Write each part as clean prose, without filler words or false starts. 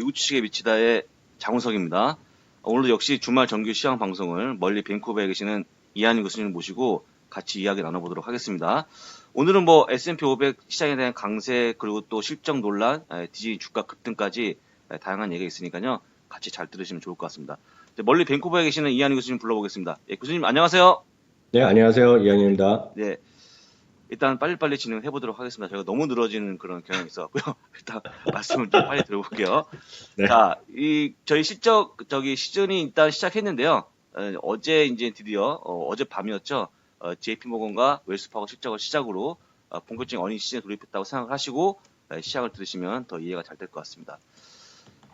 미국 주식에 미치다의 장우석입니다. 오늘도 역시 주말 정규 시황 방송을 멀리 밴쿠버에 계시는 이한희 교수님을 모시고 같이 이야기 나눠보도록 하겠습니다. 오늘은 뭐 S&P 500 시장에 대한 강세 그리고 또 실적 논란, 디즈니 주가 급등까지 다양한 얘기가 있으니까요. 같이 잘 들으시면 좋을 것 같습니다. 멀리 밴쿠버에 계시는 이한희 교수님 불러보겠습니다. 예, 교수님 안녕하세요. 네, 안녕하세요. 이한입니다. 네. 일단 빨리빨리 진행해 보도록 하겠습니다. 저희가 너무 늘어지는 그런 경향이 있어갖고요. 일단 말씀을 좀 빨리 들어볼게요. 네. 자, 저희 시즌이 일단 시작했는데요. 어제 이제 드디어, 어제 밤이었죠. JP 모건과 웰스파고 실적을 시작으로 본격적인 어닝 시즌에 돌입했다고 생각을 하시고 시작을 들으시면 더 이해가 잘 될 것 같습니다.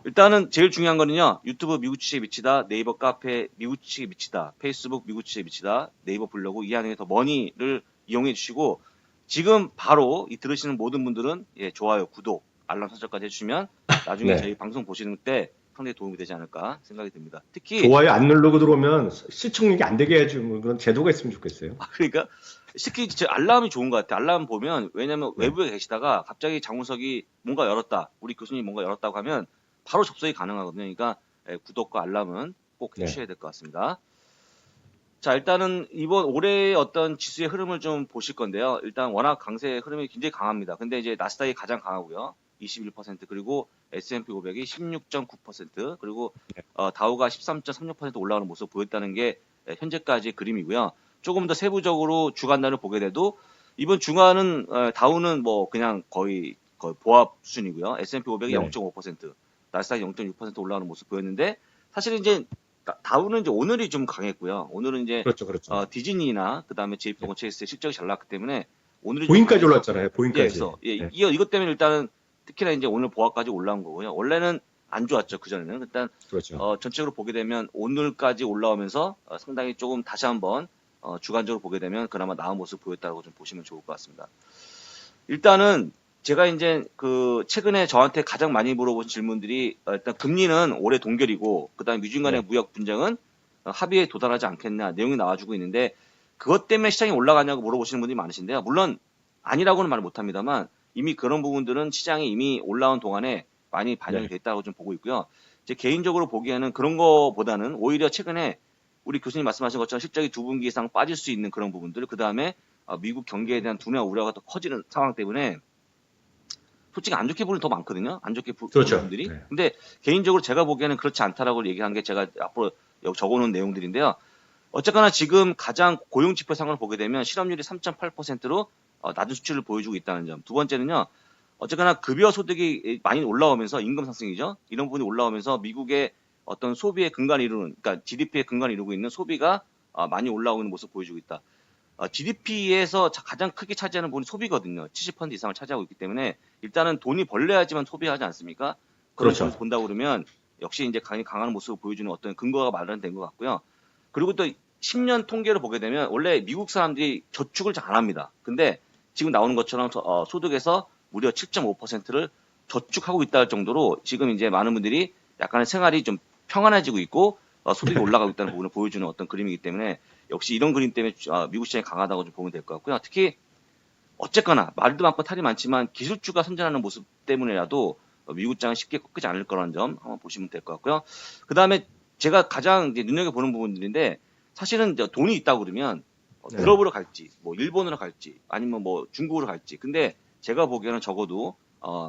일단은 제일 중요한 거는요. 유튜브 미국 주식에 미치다, 네이버 카페 미국 주식에 미치다, 페이스북 미국 주식에 미치다, 네이버 블로그 이한영의 더 머니를 이용해 주시고 지금 바로 이 들으시는 모든 분들은 좋아요, 구독, 알람 설정까지 해주시면 나중에 네. 저희 방송 보시는 때 상당히 도움이 되지 않을까 생각이 듭니다. 특히 좋아요 안 누르고 들어오면 시청률이 안 되게 해주는 그런 제도가 있으면 좋겠어요. 그러니까 특히 제 알람이 좋은 것 같아요. 알람 보면 왜냐면 네. 외부에 계시다가 갑자기 장우석이 뭔가 열었다, 우리 교수님이 뭔가 열었다고 하면 바로 접속이 가능하거든요. 그러니까 구독과 알람은 꼭 해주셔야 될 것 같습니다. 자, 일단은 이번 올해의 어떤 지수의 흐름을 좀 보실 건데요. 일단 워낙 강세 흐름이 굉장히 강합니다. 근데 이제 나스닥이 가장 강하고요. 21% 그리고 S&P 500이 16.9% 그리고 다우가 13.36% 올라가는 모습을 보였다는 게 현재까지의 그림이고요. 조금 더 세부적으로 주간단을 보게 돼도 이번 주간은 다우는 뭐 그냥 거의 보합 수준이고요. S&P 500이 네. 0.5%, 나스닥이 0.6% 올라가는 모습을 보였는데 사실 이제 다우는 이제 오늘이 좀 강했고요. 오늘은 이제 그렇죠. 디즈니나 그다음에 JP모건 체이스의 실적이 잘 나왔기 때문에 오늘이 보인까지 좀 올랐잖아요. 보인까지. 그래서 네. 이것 때문에 일단은 특히나 이제 오늘 보합까지 올라온 거고요. 원래는 안 좋았죠. 그전에는. 일단 그렇죠. 전체적으로 보게 되면 오늘까지 올라오면서 상당히 조금 다시 한번 주간적으로 보게 되면 그나마 나은 모습 보였다고 좀 보시면 좋을 것 같습니다. 일단은 제가 이제 그 최근에 저한테 가장 많이 물어보신 질문들이 일단 금리는 올해 동결이고 그다음에 미중 간의 네. 무역 분쟁은 합의에 도달하지 않겠냐 내용이 나와주고 있는데 그것 때문에 시장이 올라가냐고 물어보시는 분들이 많으신데요. 물론 아니라고는 말 못합니다만 이미 그런 부분들은 시장에 이미 올라온 동안에 많이 반영이 네. 됐다고 좀 보고 있고요. 제 개인적으로 보기에는 그런 거보다는 오히려 최근에 우리 교수님 말씀하신 것처럼 실적이 2분기 이상 빠질 수 있는 그런 부분들, 그 다음에 미국 경기에 대한 두뇌와 우려가 더 커지는 상황 때문에 솔직히 안 좋게 보는 더 많거든요. 안 좋게 보는 그렇죠. 분들이. 네. 근데 개인적으로 제가 보기에는 그렇지 않다라고 얘기한 게 제가 앞으로 여기 적어놓은 내용들인데요. 어쨌거나 지금 가장 고용 지표상을 보게 되면 실업률이 3.8%로 낮은 수치를 보여주고 있다는 점. 두 번째는요. 어쨌거나 급여 소득이 많이 올라오면서 임금 상승이죠. 이런 부분이 올라오면서 미국의 어떤 소비의 근간을 이루는, 그러니까 GDP의 근간을 이루고 있는 소비가 많이 올라오는 모습을 보여주고 있다. GDP에서 가장 크게 차지하는 부분이 소비거든요. 70% 이상을 차지하고 있기 때문에 일단은 돈이 벌려야지만 소비하지 않습니까? 그런 그렇죠. 점에서 본다고 그러면 역시 이제 강한 모습을 보여주는 어떤 근거가 마련된 것 같고요. 그리고 또 10년 통계를 보게 되면 원래 미국 사람들이 저축을 잘 안 합니다. 근데 지금 나오는 것처럼 소득에서 무려 7.5%를 저축하고 있다 할 정도로 지금 이제 많은 분들이 약간의 생활이 좀 평안해지고 있고 소득이 올라가고 있다는 부분을 보여주는 어떤 그림이기 때문에 역시 이런 그림 때문에 미국 시장이 강하다고 좀 보면 될 것 같고요. 특히 어쨌거나 말도 많고 탈이 많지만 기술주가 선전하는 모습 때문에라도 미국 시장은 쉽게 꺾이지 않을 거라는 점 한번 보시면 될 것 같고요. 그 다음에 제가 가장 이제 눈여겨보는 부분들인데 사실은 이제 돈이 있다고 그러면 네. 유럽으로 갈지 뭐 일본으로 갈지 아니면 뭐 중국으로 갈지 근데 제가 보기에는 적어도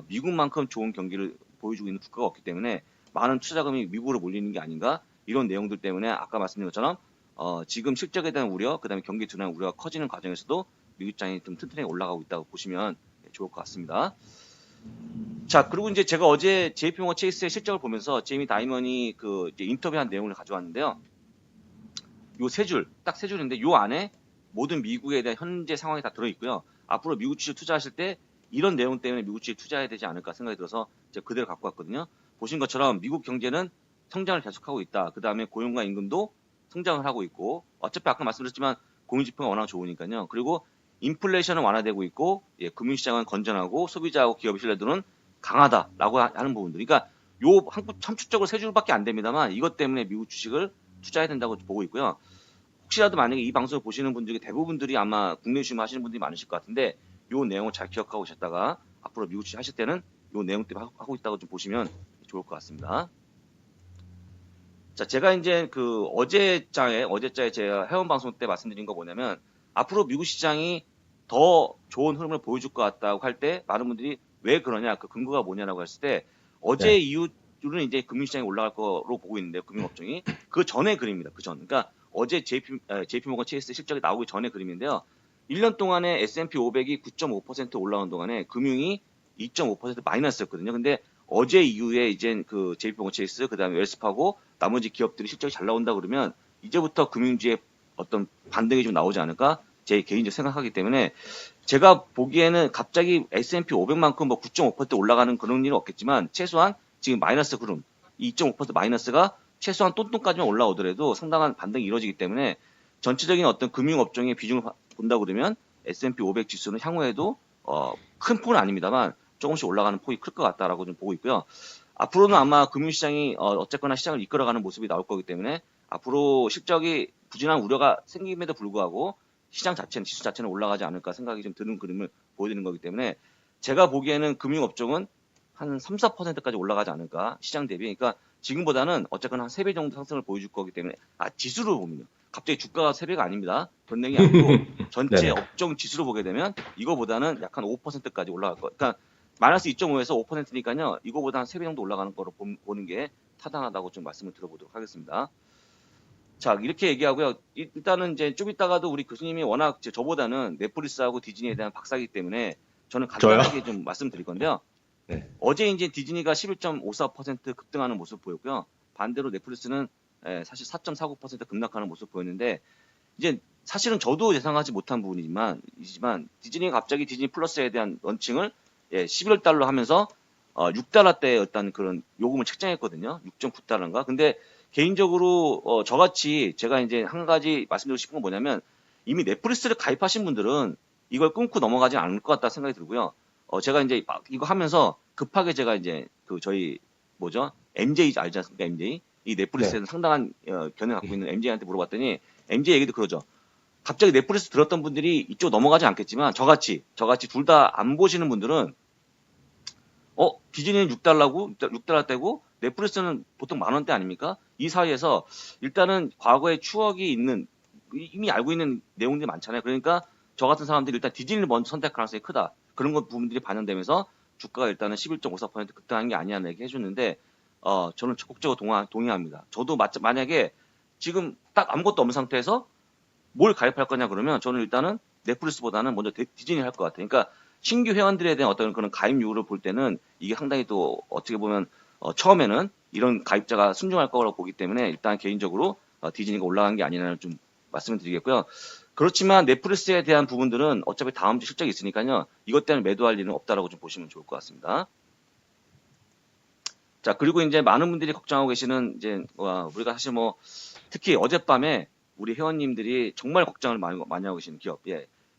미국만큼 좋은 경기를 보여주고 있는 국가가 없기 때문에 많은 투자자금이 미국으로 몰리는 게 아닌가 이런 내용들 때문에 아까 말씀드린 것처럼 지금 실적에 대한 우려 그다음에 경기 둔화의 우려가 커지는 과정에서도 미국 시장이 좀 튼튼하게 올라가고 있다고 보시면 좋을 것 같습니다. 자, 그리고 이제 제가 어제 JP모건 체이스의 실적을 보면서 제이미 다이먼이 그 이제 인터뷰한 내용을 가져왔는데요. 요 세 줄, 딱 세 줄인데 요 안에 모든 미국에 대한 현재 상황이 다 들어있고요. 앞으로 미국 주식 투자하실 때 이런 내용 때문에 미국 주식 투자해야 되지 않을까 생각이 들어서 제가 그대로 갖고 왔거든요. 보신 것처럼 미국 경제는 성장을 계속하고 있다. 그 다음에 고용과 임금도 성장을 하고 있고 어차피 아까 말씀드렸지만 공유지표가 워낙 좋으니까요. 그리고 인플레이션은 완화되고 있고 금융시장은 건전하고 소비자하고 기업의 신뢰도는 강하다라고 하는 부분들. 그러니까 요 함축적으로 세 줄밖에 안 됩니다만 이것 때문에 미국 주식을 투자해야 된다고 보고 있고요. 혹시라도 만약에 이 방송을 보시는 분들 중에 대부분들이 아마 국내 주식 하시는 분들이 많으실 것 같은데 요 내용을 잘 기억하고 계셨다가 앞으로 미국 주식 하실 때는 요 내용 때문에 하고 있다고 좀 보시면 좋을 것 같습니다. 자, 제가 이제 그 어제자에 제가 회원 방송 때 말씀드린 거 뭐냐면 앞으로 미국 시장이 더 좋은 흐름을 보여줄 것 같다고 할 때 많은 분들이 왜 그러냐, 그 근거가 뭐냐라고 했을 때 어제 네. 이유는 이제 금융시장이 올라갈 거로 보고 있는데요, 금융업종이 그 전의 그림입니다. 그 전. 그러니까 어제 JP 모건 체이스 실적이 나오기 전의 그림인데요. 1년 동안에 S&P 500이 9.5% 올라온 동안에 금융이 2.5% 마이너스였거든요. 근데 어제 이후에 이제 그 JP모건 체이스, 그다음에 웰스파고, 나머지 기업들이 실적이 잘 나온다 그러면 이제부터 금융주의 어떤 반등이 좀 나오지 않을까? 제 개인적 생각하기 때문에 제가 보기에는 갑자기 S&P 500만큼 뭐 9.5% 올라가는 그런 일은 없겠지만 최소한 지금 마이너스 흐름, 2.5% 마이너스가 최소한 똔똔까지만 올라오더라도 상당한 반등이 이루어지기 때문에 전체적인 어떤 금융업종의 비중을 본다 그러면 S&P 500 지수는 향후에도 큰 폭은 아닙니다만 조금씩 올라가는 폭이 클 것 같다라고 좀 보고 있고요. 앞으로는 아마 금융시장이 어쨌거나 시장을 이끌어가는 모습이 나올 거기 때문에 앞으로 실적이 부진한 우려가 생김에도 불구하고 시장 자체는 지수 자체는 올라가지 않을까 생각이 좀 드는 그림을 보여드리는 거기 때문에 제가 보기에는 금융업종은 한 3, 4%까지 올라가지 않을까 시장 대비. 그러니까 지금보다는 어쨌거나 한 3배 정도 상승을 보여줄 거기 때문에 지수로 보면요. 갑자기 주가가 3배가 아닙니다. 그런 얘기 아니고 전체 네네. 업종 지수로 보게 되면 이거보다는 약 한 5%까지 올라갈 거. 그러니까 마이너스 2.5에서 5%니까요. 이거보다 한 3배 정도 올라가는 거로 보는 게 타당하다고 좀 말씀을 드려보도록 하겠습니다. 자, 이렇게 얘기하고요. 일단은 이제 좀 이따가도 우리 교수님이 워낙 저보다는 넷플릭스하고 디즈니에 대한 박사이기 때문에 저는 저요? 간단하게 좀 말씀드릴 건데요. 네. 어제 이제 디즈니가 11.54% 급등하는 모습 보였고요. 반대로 넷플릭스는 사실 4.49% 급락하는 모습 보였는데 이제 사실은 저도 예상하지 못한 부분이지만 디즈니가 갑자기 디즈니 플러스에 대한 런칭을 11월 달로 하면서 6달러대의 어떤 그런 요금을 책정했거든요. 6.9달러인가. 근데 개인적으로 저같이 제가 이제 한 가지 말씀드리고 싶은 건 뭐냐면 이미 넷플릭스를 가입하신 분들은 이걸 끊고 넘어가지 않을 것 같다 생각이 들고요. 제가 이제 이거 하면서 급하게 제가 이제 그 저희 뭐죠? MJ 알지 않습니까? MJ 이 네. 넷플릭스에는 상당한 견해를 갖고 있는 MJ한테 물어봤더니 MJ 얘기도 그러죠. 갑자기 넷플릭스 들었던 분들이 이쪽 넘어가지 않겠지만 저같이 둘 다 안 보시는 분들은 디즈니는 6달러고 6달러대고 넷플릭스는 보통 만 원대 아닙니까? 이 사이에서 일단은 과거의 추억이 있는 이미 알고 있는 내용들이 많잖아요. 그러니까 저 같은 사람들이 일단 디즈니를 먼저 선택할 가능성이 크다. 그런 것 부분들이 반영되면서 주가가 일단은 11.54% 급등한 게 아니냐는 얘기 해줬는데 저는 적극적으로 동의합니다. 저도 만약에 지금 딱 아무것도 없는 상태에서 뭘 가입할 거냐 그러면 저는 일단은 넷플릭스보다는 먼저 디즈니 할 것 같아요. 그러니까 신규 회원들에 대한 어떤 그런 가입률을 볼 때는 이게 상당히 또 어떻게 보면 처음에는 이런 가입자가 순종할 거라고 보기 때문에 일단 개인적으로 디즈니가 올라간 게 아니라는 좀 말씀을 드리겠고요. 그렇지만 넷플릭스에 대한 부분들은 어차피 다음 주 실적이 있으니까요. 이것 때문에 매도할 일은 없다라고 좀 보시면 좋을 것 같습니다. 자, 그리고 이제 많은 분들이 걱정하고 계시는 이제 우리가 사실 뭐 특히 어젯밤에 우리 회원님들이 정말 걱정을 많이 하고 계시는 기업,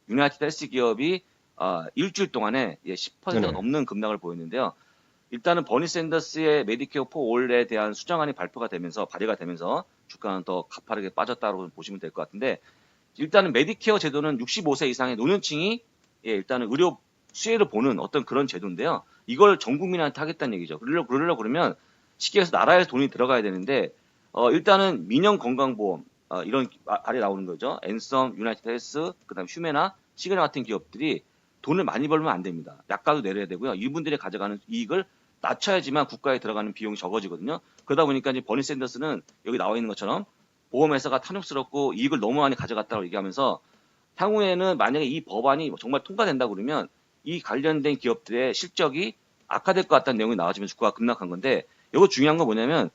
유나이티드 헬스 기업이 일주일 동안에 10%가 네네. 넘는 급락을 보였는데요. 일단은 버니 샌더스의 메디케어 포 올에 대한 수정안이 발의가 되면서 주가는 더 가파르게 빠졌다고 보시면 될 것 같은데 일단은 메디케어 제도는 65세 이상의 노년층이 일단은 의료 수혜를 보는 어떤 그런 제도인데요. 이걸 전 국민한테 하겠다는 얘기죠. 그러려고 그러면 쉽게 해서 나라에 돈이 들어가야 되는데 일단은 민영 건강보험 이런 아래 나오는 거죠. 앤썸, 유나이티드 헬스, 그다음 휴메나, 시그나 같은 기업들이 돈을 많이 벌면 안 됩니다. 약가도 내려야 되고요. 이분들이 가져가는 이익을 낮춰야지만 국가에 들어가는 비용이 적어지거든요. 그러다 보니까 이제 버니 샌더스는 여기 나와 있는 것처럼 보험회사가 탐욕스럽고 이익을 너무 많이 가져갔다고 얘기하면서 향후에는 만약에 이 법안이 정말 통과된다 그러면 이 관련된 기업들의 실적이 악화될 것 같다는 내용이 나와지면 주가가 급락한 건데 이거 중요한 건 뭐냐면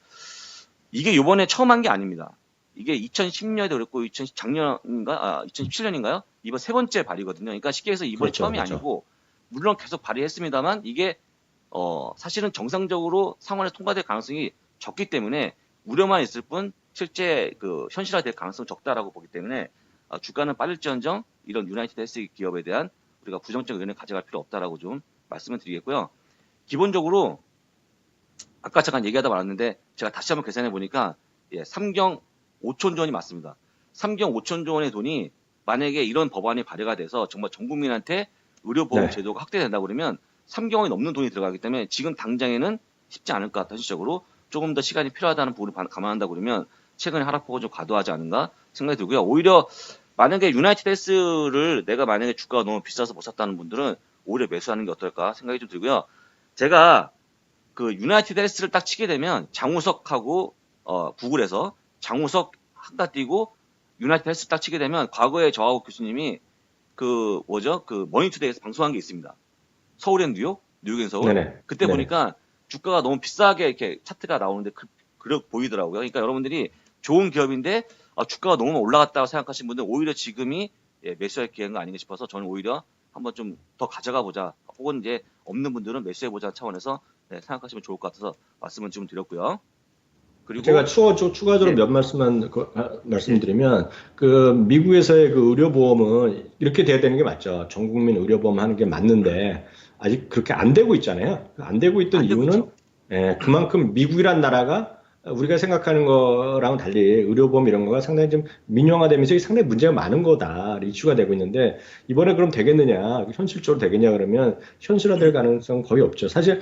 이게 이번에 처음 한 게 아닙니다. 이게 2010년에도 그랬고 작년인가 2017년인가요? 이번 세 번째 발의거든요. 그러니까 쉽게 해서 이번이 그렇죠. 처음이 그렇죠. 아니고 물론 계속 발의했습니다만 이게 사실은 정상적으로 상원에 통과될 가능성이 적기 때문에 우려만 있을 뿐 실제 그 현실화될 가능성은 적다라고 보기 때문에 주가는 빠질지언정 이런 유나이티드 헬스 기업에 대한 우리가 부정적 의견을 가져갈 필요 없다라고 좀 말씀을 드리겠고요. 기본적으로 아까 잠깐 얘기하다 말았는데 제가 다시 한번 계산해 보니까 3경 5천조 원이 맞습니다. 3경 5천조 원의 돈이 만약에 이런 법안이 발의가 돼서 정말 전 국민한테 의료보험 네. 제도가 확대된다 그러면 3경이 넘는 돈이 들어가기 때문에 지금 당장에는 쉽지 않을까 현실적으로 조금 더 시간이 필요하다는 부분을 감안한다 그러면 최근에 하락폭은 좀 과도하지 않은가 생각이 들고요. 오히려 만약에 유나이티드 헬스를 내가 만약에 주가가 너무 비싸서 못 샀다는 분들은 오히려 매수하는 게 어떨까 생각이 좀 들고요. 제가 그 유나이티드 헬스를 딱 치게 되면 장우석하고 구글에서 장우석 한가 띄고 유나이티드 헬스 딱 치게 되면 과거에 저하고 교수님이 그 뭐죠? 그 머니투데이에서 방송한 게 있습니다. 서울엔 뉴욕, 뉴욕엔 서울. 네네. 그때 네네. 보니까 주가가 너무 비싸게 이렇게 차트가 나오는데 그렇게 보이더라고요. 그러니까 여러분들이 좋은 기업인데 주가가 너무 올라갔다고 생각하시는 분들 오히려 지금이 매수할 기회가 아닌가 싶어서 저는 오히려 한번 좀 더 가져가 보자. 혹은 이제 없는 분들은 매수해 보자 차원에서 생각하시면 좋을 것 같아서 말씀을 좀 드렸고요. 그리고 제가 추가적으로 예. 몇 말씀만 말씀드리면 그 미국에서의 그 의료보험은 이렇게 돼야 되는 게 맞죠. 전 국민 의료보험 하는 게 맞는데 아직 그렇게 안 되고 있잖아요. 안 되고 있던 안 되고 이유는 있죠. 그만큼 미국이란 나라가 우리가 생각하는 거랑은 달리 의료보험 이런 거가 상당히 좀 민영화되면서 상당히 문제가 많은 거다 이슈가 되고 있는데 이번에 그럼 되겠느냐 현실적으로 되겠냐 그러면 현실화될 가능성은 거의 없죠. 사실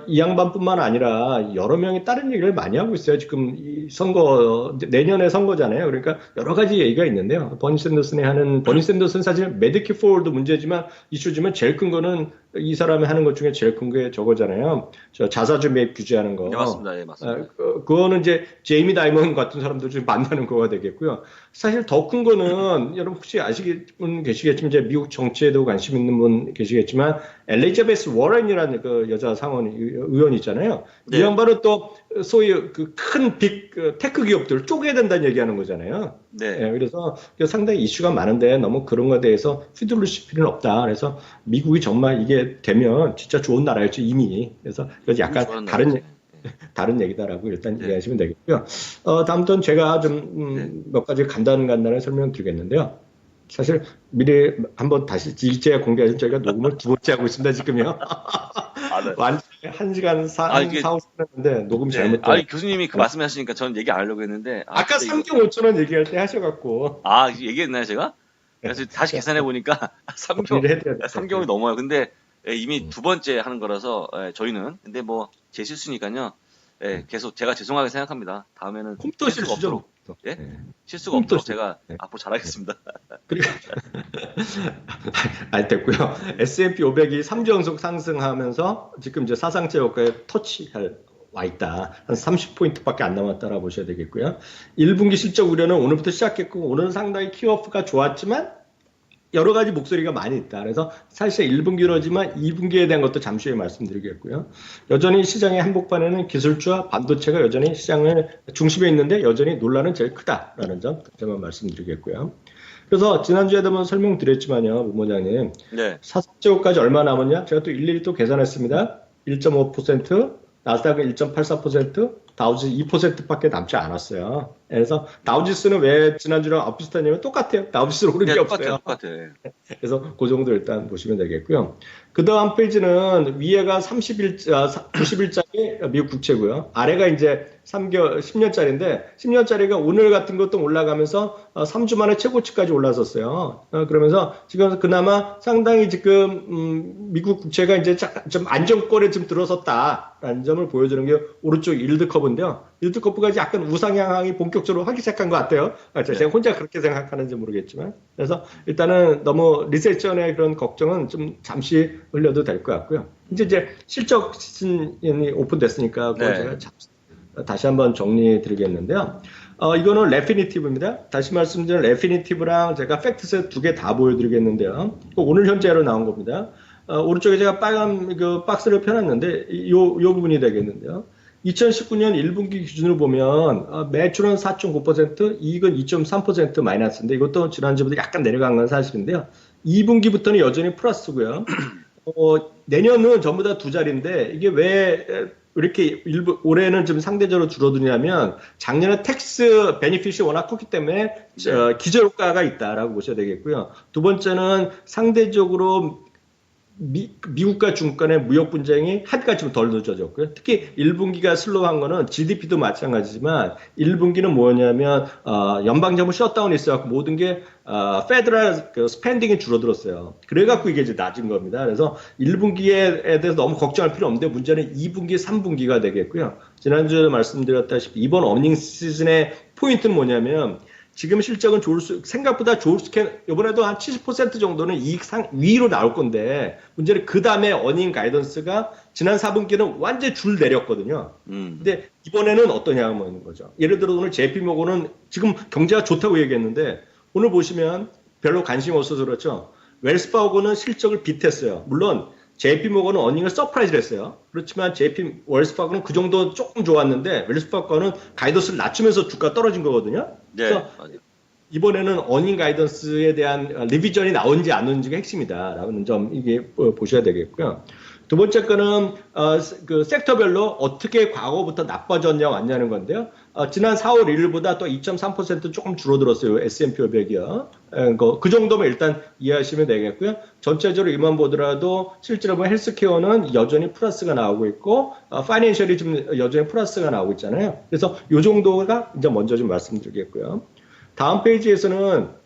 이 양반뿐만 아니라 여러 명이 다른 얘기를 많이 하고 있어요. 지금 이 선거 내년에 선거잖아요. 그러니까 여러 가지 얘기가 있는데요. 버니 샌더슨 사실 메디케 포워드 문제지만 이슈지만 제일 큰 거는 이 사람이 하는 것 중에 제일 큰 게 저거잖아요. 저 자사주 매입 규제하는 거. 네, 맞습니다. 예, 맞습니다. 그거는 이제 제이미 다이먼 같은 사람들 좀 만나는 거가 되겠고요. 사실 더 큰 거는 여러분 혹시 아시는 분 계시겠지만 이제 미국 정치에도 관심 있는 분 계시겠지만 엘리자베스 워렌이라는 그 여자 상원 의원 있잖아요. 네. 이 양반은 또 소위 그 큰 빅 테크 기업들을 쪼개야 된다는 얘기하는 거잖아요. 네. 그래서 상당히 이슈가 많은데 너무 그런 거에 대해서 휘둘릴 필요는 없다. 그래서 미국이 정말 이게 되면 진짜 좋은 나라였죠 이미. 그래서 약간 다른 얘기다라고 일단 이해하시면 되겠고요. 다음부터는 제가 좀 몇 가지 간단하게 설명을 드리겠는데요. 사실 미리 한번 다시 일제 공개하신 저희가 녹음을 두 번째 하고 있습니다 지금요. 네. 완전 1시간 4, 5분 했는데 녹음 잘못. 교수님이 그 말씀하시니까 저는 얘기 안 하려고 했는데 아까 3경 5천 원 얘기할 때 하셔갖고. 얘기했나요 제가? 그래서 다시 계산해 보니까 3개월이 넘어요. 근데 이미 두 번째 하는 거라서 저희는 근데 뭐 제 실수니까요. 계속 제가 죄송하게 생각합니다. 다음에는 컴퓨터 실수죠. 실수가 없도록 제가 앞으로 잘하겠습니다. 그리고 됐고요. S&P 500이 3주 연속 상승하면서 지금 이제 사상체 효과에 터치할 와 있다. 한 30포인트밖에 안 남았다라고 보셔야 되겠고요. 1분기 실적 우려는 오늘부터 시작했고 오늘은 상당히 키워프가 좋았지만 여러 가지 목소리가 많이 있다. 그래서 사실 1분기로지만 2분기에 대한 것도 잠시 후에 말씀드리겠고요. 여전히 시장의 한복판에는 기술주와 반도체가 여전히 시장의 중심에 있는데 여전히 논란은 제일 크다라는 점 다시만 말씀드리겠고요. 그래서 지난주에도 한번 설명드렸지만요, 부모장님. 사상제고까지 얼마 남았냐? 제가 또 일일이 또 계산했습니다. 1.5%, 나스닥은 1.84%, 다우지수 2%밖에 남지 않았어요. 그래서 다우지수는 왜 지난주랑 비슷하냐면 똑같아요. 다우지수는 오른 게 없어요. 똑같아요. 그래서 그 정도 일단 보시면 되겠고요. 그 다음 페이지는 위에가 90일짜리 미국 국채고요. 아래가 이제 10년짜리인데 10년짜리가 오늘 같은 것도 올라가면서 3주 만에 최고치까지 올라섰어요. 그러면서 지금 그나마 상당히 지금 미국 국채가 이제 좀 안정권에 좀 들어섰다라는 점을 보여주는 게 오른쪽 일드 커브인데요. 일드 커브가 약간 우상향이 본격적으로 하기 시작한 것 같아요. 제가 혼자 그렇게 생각하는지 모르겠지만. 그래서 일단은 너무 리세션의 그런 걱정은 좀 잠시 흘려도 될 것 같고요. 이제 실적 시즌이 오픈됐으니까 제가 다시 한번 정리해 드리겠는데요. 이거는 레피니티브입니다. 다시 말씀드린 레피니티브랑 제가 팩트셋 두 개 다 보여드리겠는데요. 오늘 현재로 나온 겁니다. 오른쪽에 제가 빨간 그 박스를 펴놨는데 요 부분이 되겠는데요. 2019년 1분기 기준으로 보면 매출은 4.9%, 이익은 2.3% 마이너스인데 이것도 지난주보다 약간 내려간 건 사실인데요. 2분기부터는 여전히 플러스고요. 내년은 전부 다 두 자리인데 이게 왜 이렇게 올해는 좀 상대적으로 줄어드냐면 작년에 텍스 베니핏이 워낙 컸기 때문에 기저효과가 있다라고 보셔야 되겠고요. 두 번째는 상대적으로 미국과 중국 간의 무역 분쟁이 합의가 좀 덜 늦어졌고요. 특히 1분기가 슬로우한 거는 GDP도 마찬가지지만 1분기는 뭐냐면 연방정부 셧다운이 있어갖고 모든 게 페더럴 스펜딩이 줄어들었어요. 그래갖고 이게 이제 낮은 겁니다. 그래서 1분기에 대해서 너무 걱정할 필요 없는데 문제는 2분기, 3분기가 되겠고요. 지난주에 말씀드렸다시피 이번 어닝 시즌의 포인트는 뭐냐면 지금 실적은 생각보다 이번에도 한 70% 정도는 이익 위로 나올 건데, 문제는 그 다음에 어닝 가이던스가 지난 4분기는 완전히 줄 내렸거든요. 근데 이번에는 어떠냐 하는 거죠. 예를 들어 오늘 JP모건은 지금 경제가 좋다고 얘기했는데, 오늘 보시면 별로 관심 없어서 그렇죠. 웰스파고는 실적을 비트했어요. 물론, JP모건은 어닝을 서프라이즈를 했어요. 그렇지만 웰스파고는 그 정도 조금 좋았는데 웰스파고는 가이던스를 낮추면서 주가 떨어진 거거든요. 네, 그래서 맞아요. 이번에는 어닝 가이던스에 대한 리비전이 나온지 안 나온지가 핵심이다라는 점 이게 보셔야 되겠고요. 두 번째 거는 그 섹터별로 어떻게 과거부터 나빠졌냐 왔냐는 건데요. 지난 4월 1일보다 또 2.3% 조금 줄어들었어요. S&P 500이요. 그 정도면 일단 이해하시면 되겠고요. 전체적으로 이만 보더라도 실제로 보면 헬스케어는 여전히 플러스가 나오고 있고 파이낸셜이 좀 여전히 플러스가 나오고 있잖아요. 그래서 이 정도가 이제 먼저 좀 말씀드리겠고요. 다음 페이지에서는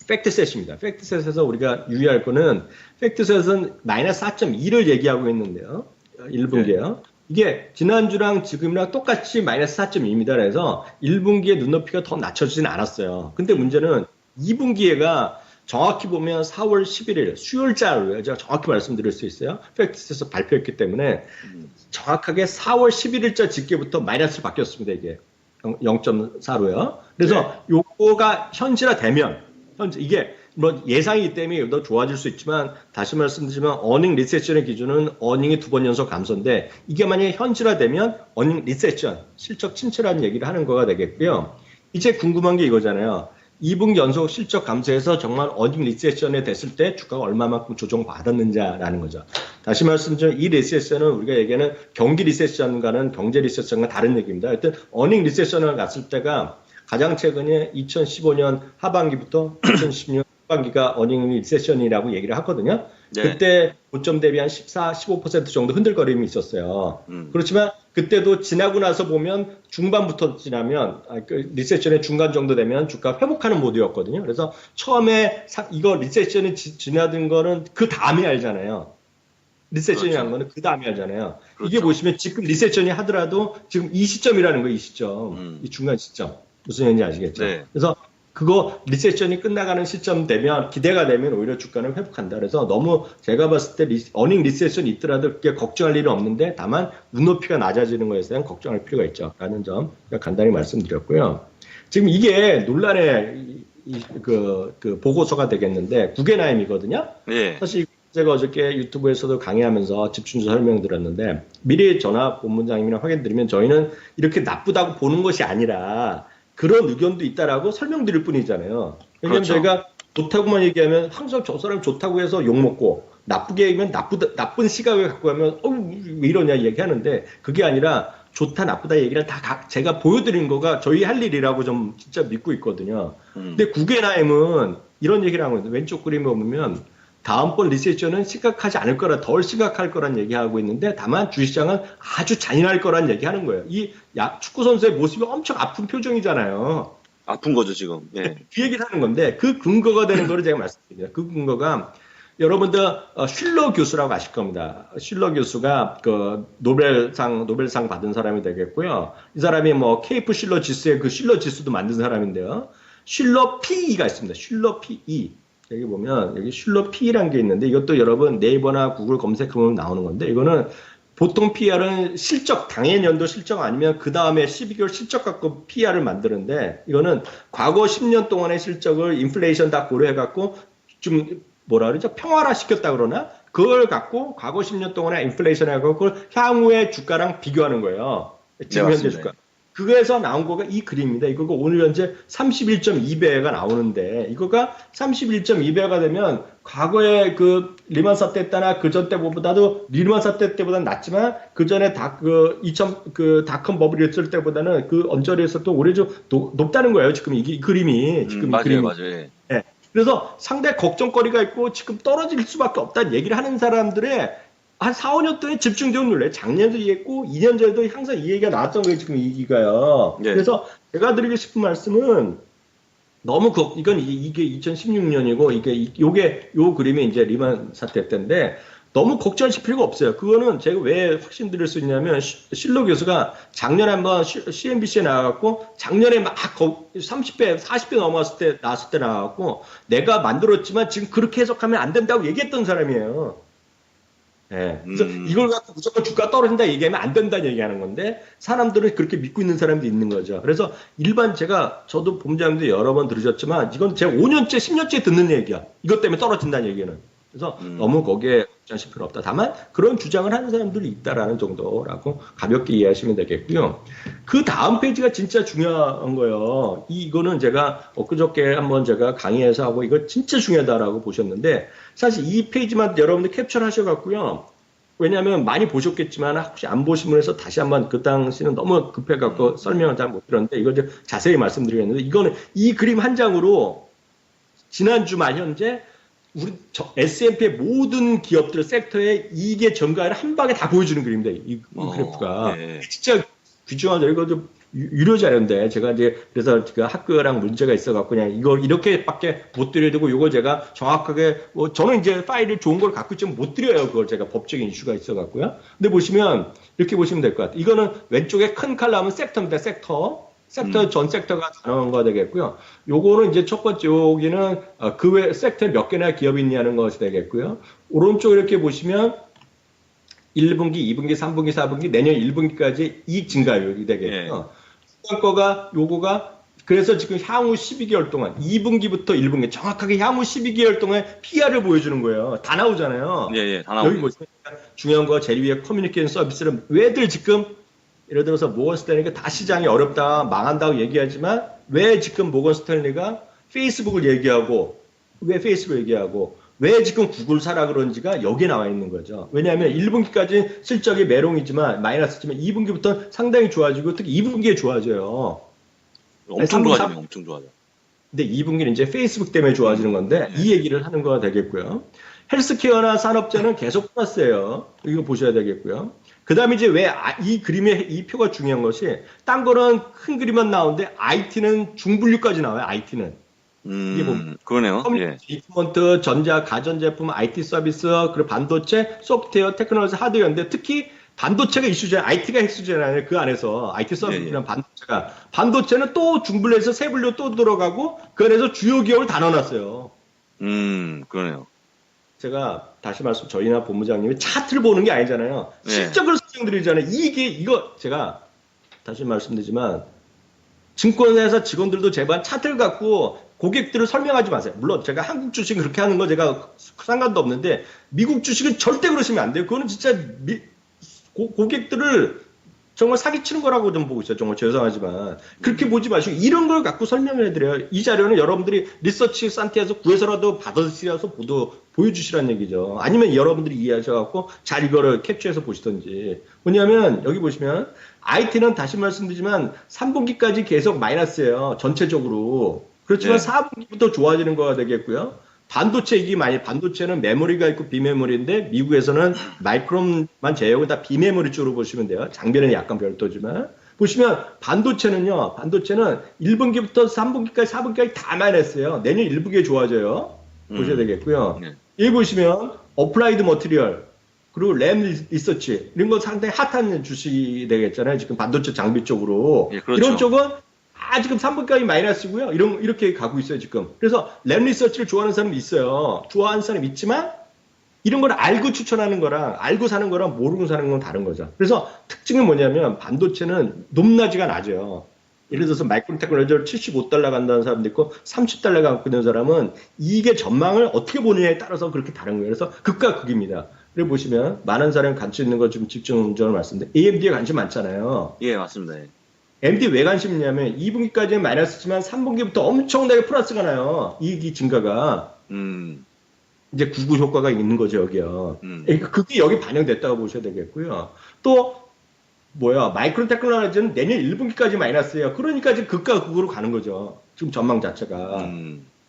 팩트셋입니다. 팩트셋에서 우리가 유의할 거는 팩트셋은 마이너스 4.2를 얘기하고 있는데요. 1분기에요. 이게 지난주랑 지금이랑 똑같이 마이너스 4.2입니다. 그래서 1분기에 눈높이가 더 낮춰지진 않았어요. 근데 문제는 2분기에가 정확히 보면 4월 11일 수요일자로요. 제가 정확히 말씀드릴 수 있어요. 팩트셋에서 발표했기 때문에 정확하게 4월 11일자 집계부터 마이너스로 바뀌었습니다. 이게 0.4로요. 그래서 요거가 현실화되면 이게 뭐 예상이기 때문에 더 좋아질 수 있지만 다시 말씀드리지만 어닝 리세션의 기준은 어닝이 2번 연속 감소인데 이게 만약에 현실화되면 어닝 리세션 실적 침체라는 얘기를 하는 거가 되겠고요. 이제 궁금한 게 이거잖아요. 2분기 연속 실적 감소해서 정말 어닝 리세션에 됐을 때 주가가 얼마만큼 조정받았는지라는 거죠. 다시 말씀드리면 이 리세션은 우리가 얘기하는 경기 리세션과는 경제 리세션과 다른 얘기입니다. 하여튼 어닝 리세션을 갔을 때가 가장 최근에 2015년 하반기부터 2016년 하반기가 어닝 리세션이라고 얘기를 하거든요. 네. 그때 고점 대비 한 14, 15% 정도 흔들거림이 있었어요. 그렇지만 그때도 지나고 나서 보면 중반부터 지나면 리세션의 중간 정도 되면 주가 회복하는 모드였거든요. 그래서 처음에 이거 리세션이 지나든 거는 그 다음에 알잖아요. 리세션이라는 거는 그 다음에 알잖아요. 그렇죠. 이게 보시면 지금 리세션이 하더라도 지금 이 시점이라는 거예요. 이 시점. 이 중간 시점. 무슨 얘기인지 아시겠죠? 네. 그래서 그거 리세션이 끝나가는 시점 되면 기대가 되면 오히려 주가는 회복한다. 그래서 너무 제가 봤을 때 어닝 리세션이 있더라도 그게 걱정할 일은 없는데 다만 눈높이가 낮아지는 것에 대한 걱정할 필요가 있죠. 라는 점 간단히 말씀드렸고요. 지금 이게 논란의 그 보고서가 되겠는데 구겐하임이거든요. 네. 사실 제가 어저께 유튜브에서도 강의하면서 집중해서 설명드렸는데 미리 전화 본부장님이랑 확인드리면 저희는 이렇게 나쁘다고 보는 것이 아니라 그런 의견도 있다라고 설명드릴 뿐이잖아요. 왜냐하면 그렇죠. 저희가 좋다고만 얘기하면 항상 저 사람 좋다고 해서 욕먹고 나쁘게 얘기하면 나쁜 시각을 갖고 가면 왜 이러냐 얘기하는데 그게 아니라 좋다 나쁘다 얘기를 다 제가 보여드린 거가 저희 할 일이라고 좀 진짜 믿고 있거든요. 근데 구겐하임은 이런 얘기를 하고 있는데 왼쪽 그림에 보면 다음번 리세션은 심각하지 않을 거라 덜 심각할 거란 얘기하고 있는데 다만 주식시장은 아주 잔인할 거란 얘기하는 거예요. 이 축구 선수의 모습이 엄청 아픈 표정이잖아요. 아픈 거죠 지금. 네. 그 얘기를 하는 건데 그 근거가 되는 거를 제가 말씀드립니다. 그 근거가 여러분들 슐러 교수라고 아실 겁니다. 슐러 교수가 그 노벨상 받은 사람이 되겠고요. 이 사람이 뭐 케이프 슐러 지수의 그 슐러 지수도 만든 사람인데요. 슐러 PE가 있습니다. 슐러 PE. 여기 보면 여기 슐러 P라는 게 있는데 이것도 여러분 네이버나 구글 검색하면 나오는 건데 이거는 보통 PR은 실적 당해 연도 실적 아니면 그 다음에 12개월 실적 갖고 PR을 만드는데 이거는 과거 10년 동안의 실적을 인플레이션 다 고려해 갖고 좀 뭐라 그러죠? 평화화 시켰다 그러나 그걸 갖고 과거 10년 동안의 인플레이션 해갖고 그걸 향후의 주가랑 비교하는 거예요. 지금 네, 현재 맞습니다. 주가. 그거에서 나온 거가 이 그림입니다. 이거가 오늘 현재 31.2배가 나오는데 이거가 31.2배가 되면 과거에 그 리만 사태 때나 그 전 때보다도 리만 사태 때보다는 낮지만 그 전에 닷컴 버블이 있을 때보다는 그 언저리에서 또 오히려 좀 높다는 거예요. 지금 이 그림이 지금 이 맞아요, 그림이. 맞아요. 네. 그래서 상당히 걱정거리가 있고 지금 떨어질 수밖에 없다는 얘기를 하는 사람들의 한 4, 5년 동안 집중적으로 놀래. 작년도 이해했고 2년 전에도 항상 이 얘기가 나왔던 거예요. 지금 이가요. 네. 그래서 제가 드리고 싶은 말씀은 너무 이건 이게 2016년이고 요게 요 그림이 이제 리만 사태 때인데 너무 걱정하실 필요가 없어요. 그거는 제가 왜 확신드릴 수 있냐면 실로 교수가 작년에 한번 CNBC에 나와갖고 작년에 막 30배, 40배 넘어갔을 때 나왔을 때 나와갖고 내가 만들었지만 지금 그렇게 해석하면 안 된다고 얘기했던 사람이에요. 예. 그래서 이걸 갖고 무조건 주가 떨어진다 얘기하면 안 된다는 얘기하는 건데 사람들은 그렇게 믿고 있는 사람도 있는 거죠. 그래서 일반 저도 본부장도 여러 번 들으셨지만 이건 제가 5년째, 10년째 듣는 얘기야. 이것 때문에 떨어진다는 얘기는. 그래서 너무 거기에 걱정하실 필요 없다. 다만 그런 주장을 하는 사람들이 있다라는 정도라고 가볍게 이해하시면 되겠고요. 그 다음 페이지가 진짜 중요한 거예요. 이거는 제가 엊그저께 한번 제가 강의해서 하고 이거 진짜 중요하다라고 보셨는데 사실 이 페이지만 여러분들 캡처를 하셔갖고요. 왜냐하면 많이 보셨겠지만 혹시 안 보신 분에서 다시 한번 그 당시는 너무 급해갖고 설명을 잘 못 드렸는데 이거 이제 자세히 말씀드리겠는데 이거는 이 그림 한 장으로 지난주 말 현재 우리 S&P의 모든 기업들 섹터의 이익의 전가를 한 방에 다 보여주는 그림입니다. 이 그래프가 네. 진짜 귀중하죠. 이거 좀 유료 자료인데 제가 이제 그래서 그 학교랑 문제가 있어갖고 그냥 이거 이렇게밖에 못 드려야 되고 이거 제가 정확하게 저는 이제 파일을 좋은 걸 갖고 있지만 못 드려요. 그걸 제가 법적인 이슈가 있어갖고요. 근데 보시면 이렇게 보시면 될 것 같아요. 이거는 왼쪽에 큰 칼럼은 섹터입니다. 섹터 전 섹터가 다 나온 거 되겠고요. 요거는 이제 첫 번째 여기는 그 외 섹터에 몇 개나 기업이 있냐는 것이 되겠고요. 오른쪽 이렇게 보시면 1분기, 2분기, 3분기, 4분기, 내년 1분기까지 이익 증가율이 되겠고요. 중간 거가 요거가 그래서 지금 향후 12개월 동안 2분기부터 1분기 정확하게 향후 12개월 동안 PR을 보여주는 거예요. 다 나오잖아요. 예, 다 나오고. 여기 보시면 중요한 거 제일 위에 커뮤니케이션 서비스를 왜들 지금 예를 들어서 모건 스탠리가 다 시장이 어렵다, 망한다고 얘기하지만 왜 지금 모건 스탠리가 페이스북을 얘기하고 왜 페이스북을 얘기하고 왜 지금 구글 사라 그런지가 여기에 나와 있는 거죠. 왜냐하면 1분기까지 실적이 매롱이지만 마이너스지만 2분기부터 상당히 좋아지고 특히 2분기에 좋아져요. 엄청 좋아지면 엄청 좋아져. 근데 2분기는 이제 페이스북 때문에 좋아지는 건데 이 얘기를 하는 거가 되겠고요. 헬스케어나 산업재는 계속 플러스예요. 이거 보셔야 되겠고요. 그 다음에 이제 왜 이 그림의 이 표가 중요한 것이 딴 거는 큰 그림만 나오는데 IT는 중분류까지 나와요. IT는. 이게 보면 그러네요. 이퀴먼트, 전자, 가전제품, IT 서비스, 그리고 반도체, 소프트웨어, 테크놀로지, 하드웨어인데 특히 반도체가 이슈잖아요. IT가 핵수잖아요. 그 안에서 IT 서비스랑 반도체가. 반도체는 또 중분류에서 세 분류 또 들어가고 그 안에서 주요 기업을 다 넣어놨어요. 그러네요. 제가 다시 말씀 저희나 본부장님이 차트를 보는 게 아니잖아요. 실적을 설명드리잖아요. 이거 제가 다시 말씀드리지만 증권회사 직원들도 제발 차트를 갖고 고객들을 설명하지 마세요. 물론 제가 한국 주식 그렇게 하는 거 제가 상관도 없는데 미국 주식은 절대 그러시면 안 돼요. 그거는 진짜 고객들을 정말 사기치는 거라고 좀 보고 있어요. 정말 죄송하지만 그렇게 보지 마시고 이런 걸 갖고 설명을 해드려요. 이 자료는 여러분들이 리서치 산티에서 구해서라도 받아주시라서 보여주시라는 얘기죠. 아니면 여러분들이 이해하셔갖고 잘 이거를 캡처해서 보시던지. 뭐냐면 여기 보시면 IT는 다시 말씀드리지만 3분기까지 계속 마이너스예요. 전체적으로. 그렇지만 4분기부터 좋아지는 거가 되겠고요. 반도체 얘기 많이, 반도체는 메모리가 있고 비메모리인데 미국에서는 마이크론만 제외하고 다 비메모리 쪽으로 보시면 돼요. 장비는 약간 별도지만. 보시면 반도체는 1분기부터 3분기까지 4분기까지 다 마이너스예요. 내년 1분기에 좋아져요. 보셔야 되겠고요. 여기 보시면 어플라이드 머티리얼 그리고 램 리서치 이런 거 상당히 핫한 주식이 되겠잖아요. 지금 반도체 장비 쪽으로. 그렇죠. 이런 쪽은 지금 3분까지 마이너스고요. 이렇게 가고 있어요, 지금. 그래서 램 리서치를 좋아하는 사람이 있어요. 좋아하는 사람이 있지만 이런 걸 알고 추천하는 거랑 알고 사는 거랑 모르고 사는 건 다른 거죠. 그래서 특징은 뭐냐면 반도체는 높낮이가 낮아요. 예를 들어서 마이크론 테크놀로지를 75달러 간다는 사람도 있고 30달러 갖고 있는 사람은 이게 전망을 어떻게 보느냐에 따라서 그렇게 다른 거예요. 그래서 극과 극입니다. 그래 보시면 많은 사람이 관심 있는 거 좀 집중적으로 말씀드려요. AMD에 관심 많잖아요. 예, 맞습니다. AMD 왜 관심 있냐면 2분기까지는 마이너스지만 3분기부터 엄청나게 플러스가 나요. 이익이 증가가. 이제 구글 효과가 있는 거죠, 여기요. 그러니까 그게 여기 반영됐다고 보셔야 되겠고요. 또 마이크론 테크놀로지는 내년 1분기까지 마이너스예요. 그러니까 지금 극과 극으로 가는 거죠. 지금 전망 자체가.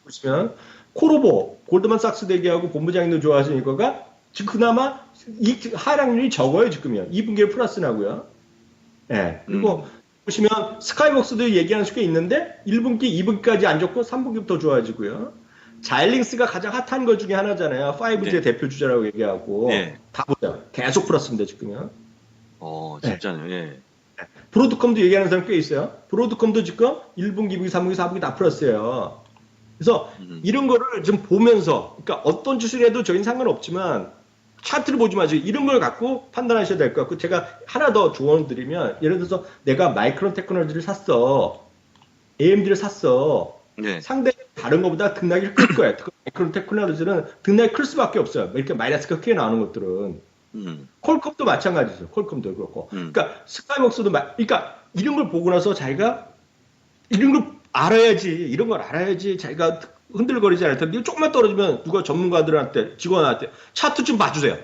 보시면 코로보 골드만삭스 대기하고 본부장님도 좋아하시니까가 지금 그나마 이 하락률이 적어요 지금요. 2분기에 플러스 나고요. 예. 그리고 보시면 스카이웍스도 얘기하는 수가 있는데 1분기, 2분기까지 안 좋고 3분기부터 좋아지고요. 자일링스가 가장 핫한 것 중에 하나잖아요. 5G의 네. 대표 주자라고 얘기하고 네. 다 보죠. 계속 플러스인데 지금요. 진짜요. 예. 브로드컴도 얘기하는 사람 꽤 있어요. 브로드컴도 지금 1분기, 2분기, 3분기, 4분기 다 플러스예요. 그래서 이런 거를 좀 보면서, 그러니까 어떤 주식을 해도 저희는 상관없지만 차트를 보지 마시고 이런 걸 갖고 판단하셔야 될 것 같고, 제가 하나 더 조언을 드리면, 예를 들어서 내가 마이크론 테크놀로지를 샀어. AMD를 샀어. 네. 상당히 다른 것보다 등락이 클 거야. 마이크론 테크놀로지는 등락이 클 수밖에 없어요. 이렇게 마이너스가 크게 나오는 것들은. 퀄컴도 마찬가지죠. 퀄컴도 그렇고. 그러니까 스카이웍스도 그러니까 이런 걸 보고 나서 자기가 이런 걸 알아야지. 이런 걸 알아야지 자기가 흔들거리지 않을 텐데 조금만 떨어지면 누가 전문가들한테 직원한테 차트 좀 봐주세요.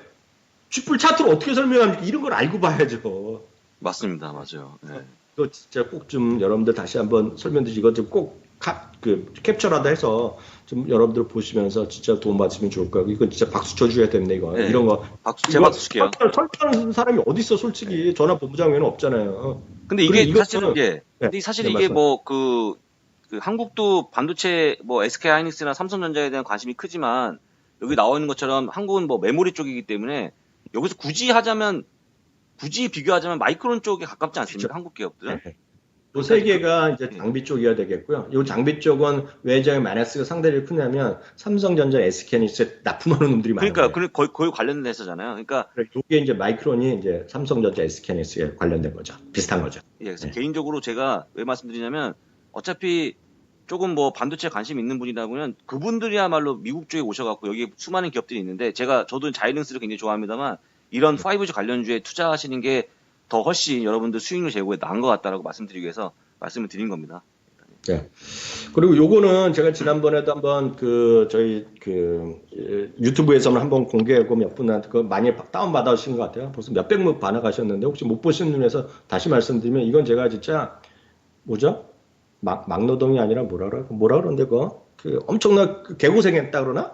쥐뿔 차트를 어떻게 설명합니까? 이런 걸 알고 봐야죠. 맞습니다. 맞아요. 네. 이거 진짜 꼭 좀 여러분들 다시 한번 설명드리고 이거 좀 꼭 캡처라도 해서 좀 여러분들 보시면서 진짜 도움 받으시면 좋을 거예요. 이건 진짜 박수 쳐줘야 됩니다. 이거 네. 이런 거 제 박수 칠게요. 설득하는 사람이 어디 있어 솔직히. 전화 본부장 외에는 없잖아요. 근데 이게 그리고 사실은 이제 근데 사실 이게 말씀. 뭐 그 한국도 반도체 뭐 SK 하이닉스나 삼성전자에 대한 관심이 크지만 여기 나와 있는 것처럼 한국은 뭐 메모리 쪽이기 때문에 여기서 굳이 비교하자면 마이크론 쪽에 가깝지 않습니까? 그렇죠. 한국 기업들은. 요 세 개가 이제 장비 쪽이어야 되겠고요. 요 장비 쪽은 외장의 마이너스가 상당히 크냐면 삼성전자, SK하이닉스에 납품하는 놈들이 많아요. 그러니까 거의 관련된 회사잖아요. 그러니까 이게 이제 마이크론이 이제 삼성전자, SK하이닉스에 관련된 거죠. 비슷한 거죠. 예, 그래서 개인적으로 제가 왜 말씀드리냐면 어차피 조금 뭐 반도체에 관심 있는 분이다 보면 그분들이야말로 미국 쪽에 오셔갖고 여기 수많은 기업들이 있는데 저도 자이링스를 굉장히 좋아합니다만 이런 5G 관련주에 투자하시는 게 더 훨씬 여러분들 수익률 제고에 나은 것 같다라고 말씀드리기 위해서 말씀을 드린 겁니다. 네. 그리고 요거는 제가 지난번에도 한번 저희 유튜브에서는 한번 공개하고 몇 분한테 많이 다운받으신 것 같아요. 벌써 몇백 분 반응하셨는데 혹시 못 보신 분에서 다시 말씀드리면 이건 제가 진짜 뭐죠? 막노동이 아니라 뭐라 그러는데 엄청나 개고생했다 그러나?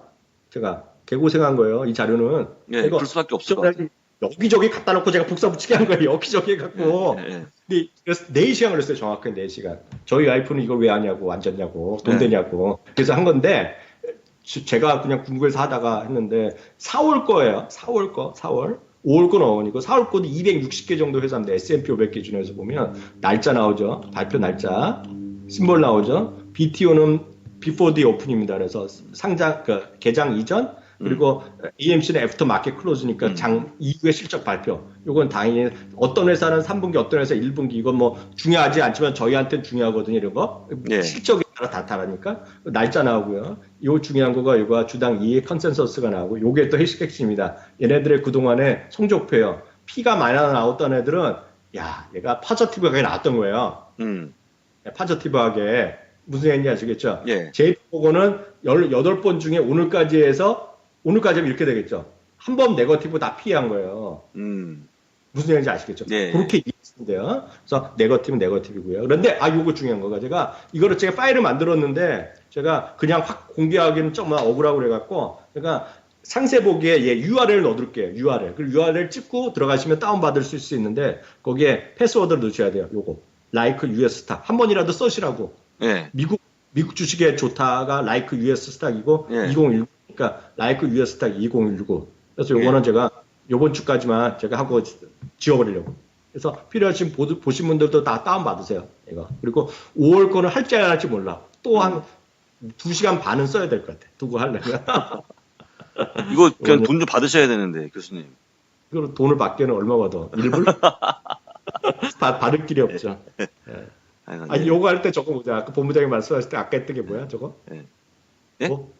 제가 개고생한 거예요. 이 자료는. 예, 그럴 수밖에 없을 것 같아요. 여기저기 갖다 놓고 제가 복사 붙이게 한 거예요. 여기저기 해갖고. 근데 그래서 4시간 걸렸어요. 정확하게 4시간. 저희 와이프는 이걸 왜 하냐고, 안 졌냐고, 돈 되냐고. 그래서 한 건데, 제가 그냥 궁금해서 하다가 했는데, 4월 거예요. 4월 거, 4월. 5월 건 어원이고, 4월 거도 260개 정도 회사인데, S&P 500 기준에서 보면, 날짜 나오죠. 발표 날짜. 심볼 나오죠. BTO는 before the open입니다. 그래서 개장 이전, 그리고 AMC는 애프터 마켓 클로즈니까 장 이후의 실적 발표. 요건 당연히 어떤 회사는 3분기, 어떤 회사 1분기 이건 뭐 중요하지 않지만 저희한테는 중요하거든요. 이런 거. 실적에 따라 다 다르니까 날짜 나오고요. 요 중요한 거가 요거 주당 이익 컨센서스가 나오고 요게 또 핵심입니다. 얘네들의 그동안의 성적표요. P가 많이 나왔던 애들은 야, 얘가 파저티브하게 나왔던 거예요. 파저티브하게 무슨 얘기인지 아시겠죠? 예. JP보고는 18번 중에 오늘까지 하면 이렇게 되겠죠. 한 번 네거티브 다 피한 거예요. 무슨 얘기인지 아시겠죠? 네. 그렇게 이해했는데요. 그래서 네거티브는 네거티브고요. 그런데 요거 중요한 거가 제가 파일을 만들었는데 제가 그냥 확 공개하기는 좀 억울하고 그래갖고 제가 상세 보기에 URL 넣어둘게요. URL. 그리고 URL 찍고 들어가시면 다운받을 수 있는데 거기에 패스워드를 넣으셔야 돼요. 요거. like US 스탁. 한 번이라도 써시라고. 예. 미국 주식에 좋다가 like US 스탁이고 2019. 그러니까 like US 스탁 2019. 그래서 요거는 제가 요번 주까지만 제가 하고 지워버리려고. 그래서 필요하신 보신 분들도 다 다운받으세요. 이거. 그리고 5월 거는 할지 안 할지 몰라. 또 한 2시간 반은 써야 될 것 같아. 두고 하려면. 이거 그냥 돈 좀 받으셔야 되는데, 교수님. 이거 돈을 받기에는 얼마 받아? 1불? 받을 길이 없죠. 아니, 요거 할 때 저거 보자. 아까 본부장이 말씀하실 때 아까 했던 게 뭐야, 저거? 예? 뭐?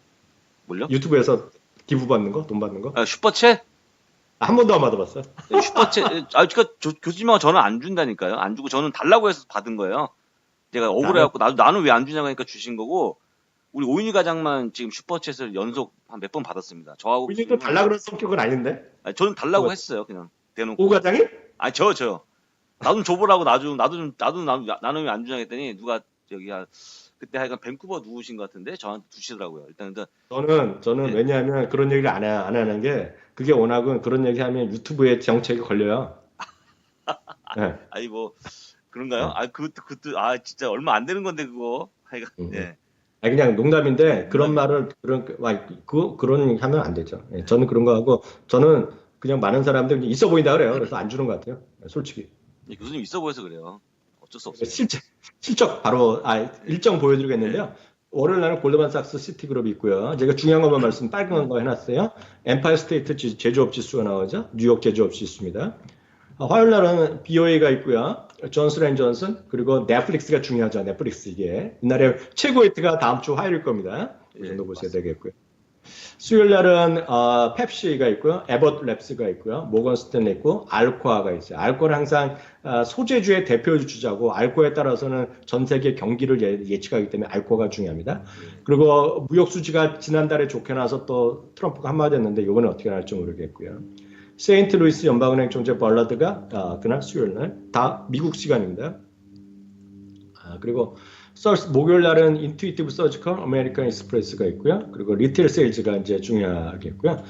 뭘요? 유튜브에서 기부 받는 거? 돈 받는 거? 슈퍼챗? 한 번도 안 받아봤어요. 슈퍼챗, 그러니까 교수님하고 저는 안 준다니까요. 안 주고 저는 달라고 해서 받은 거예요. 제가 억울해갖고 나는 왜 안 주냐고 하니까 주신 거고, 우리 오윤희 과장만 지금 슈퍼챗을 연속 한 몇 번 받았습니다. 저하고. 오윤희도 달라 그런 성격은 아닌데? 저는 달라고 했어요, 그냥. 대놓고. 오 과장이? 저요. 나도 좀 줘보라고 나는 왜 안 주냐 했더니 누가 그때 하여간 밴쿠버 누우신 것 같은데 저한테 두시더라고요. 일단은 저는 예. 왜냐하면 그런 얘기를 안 하는 게 그게 워낙은 그런 얘기 하면 유튜브에 정책이 걸려요. 예, 아니 뭐 그런가요? 예. 아 그것도 아 진짜 얼마 안 되는 건데 그거 하여간 음, 음. 예. 아니, 그냥 예, 농담인데 그런 농담이고. 말을 그런 얘기 하면 안 되죠. 예, 저는 그런 거 하고 저는 그냥 많은 사람들 있어 보인다 그래요. 그래서 안 주는 것 같아요. 솔직히. 예, 교수님 있어 보여서 그래요. 어쩔 수 없습니다. 실적 바로 예. 일정 예. 보여드리겠는데요. 월요일 날은 골드만삭스 시티그룹이 있고요. 제가 중요한 것만 말씀 빨간 거 해놨어요. 엠파이어 스테이트 제조업 지수가 나오죠. 뉴욕 제조업 지수입니다. 화요일 날은 BOA가 있고요. 존슨앤존슨 그리고 넷플릭스가 중요하죠. 넷플릭스 이게 이날의 최고 히트가 다음 주 화요일일 겁니다. 그 예, 정도 보셔야 맞습니다. 되겠고요. 수요일 날은 펩시가 있고요, 에버랩스가 있고요, 모건 스탠리 있고, 알코아가 있어요. 알코아는 항상 소재주의 대표 주자고 알코아에 따라서는 전 세계 경기를 예측하기 때문에 알코아가 중요합니다. 예. 그리고 무역 수지가 지난달에 좋게 나서 또 트럼프가 한마디 했는데 이번에 어떻게 나올지 모르겠고요. 세인트루이스 연방은행 총재 벌라드가 그날 수요일 날 다 미국 시간입니다. 그리고 목요일 날은 인투이티브 서지컬 아메리칸 익스프레스가 있고요. 그리고 리테일 세일즈가 이제 중요하겠고요.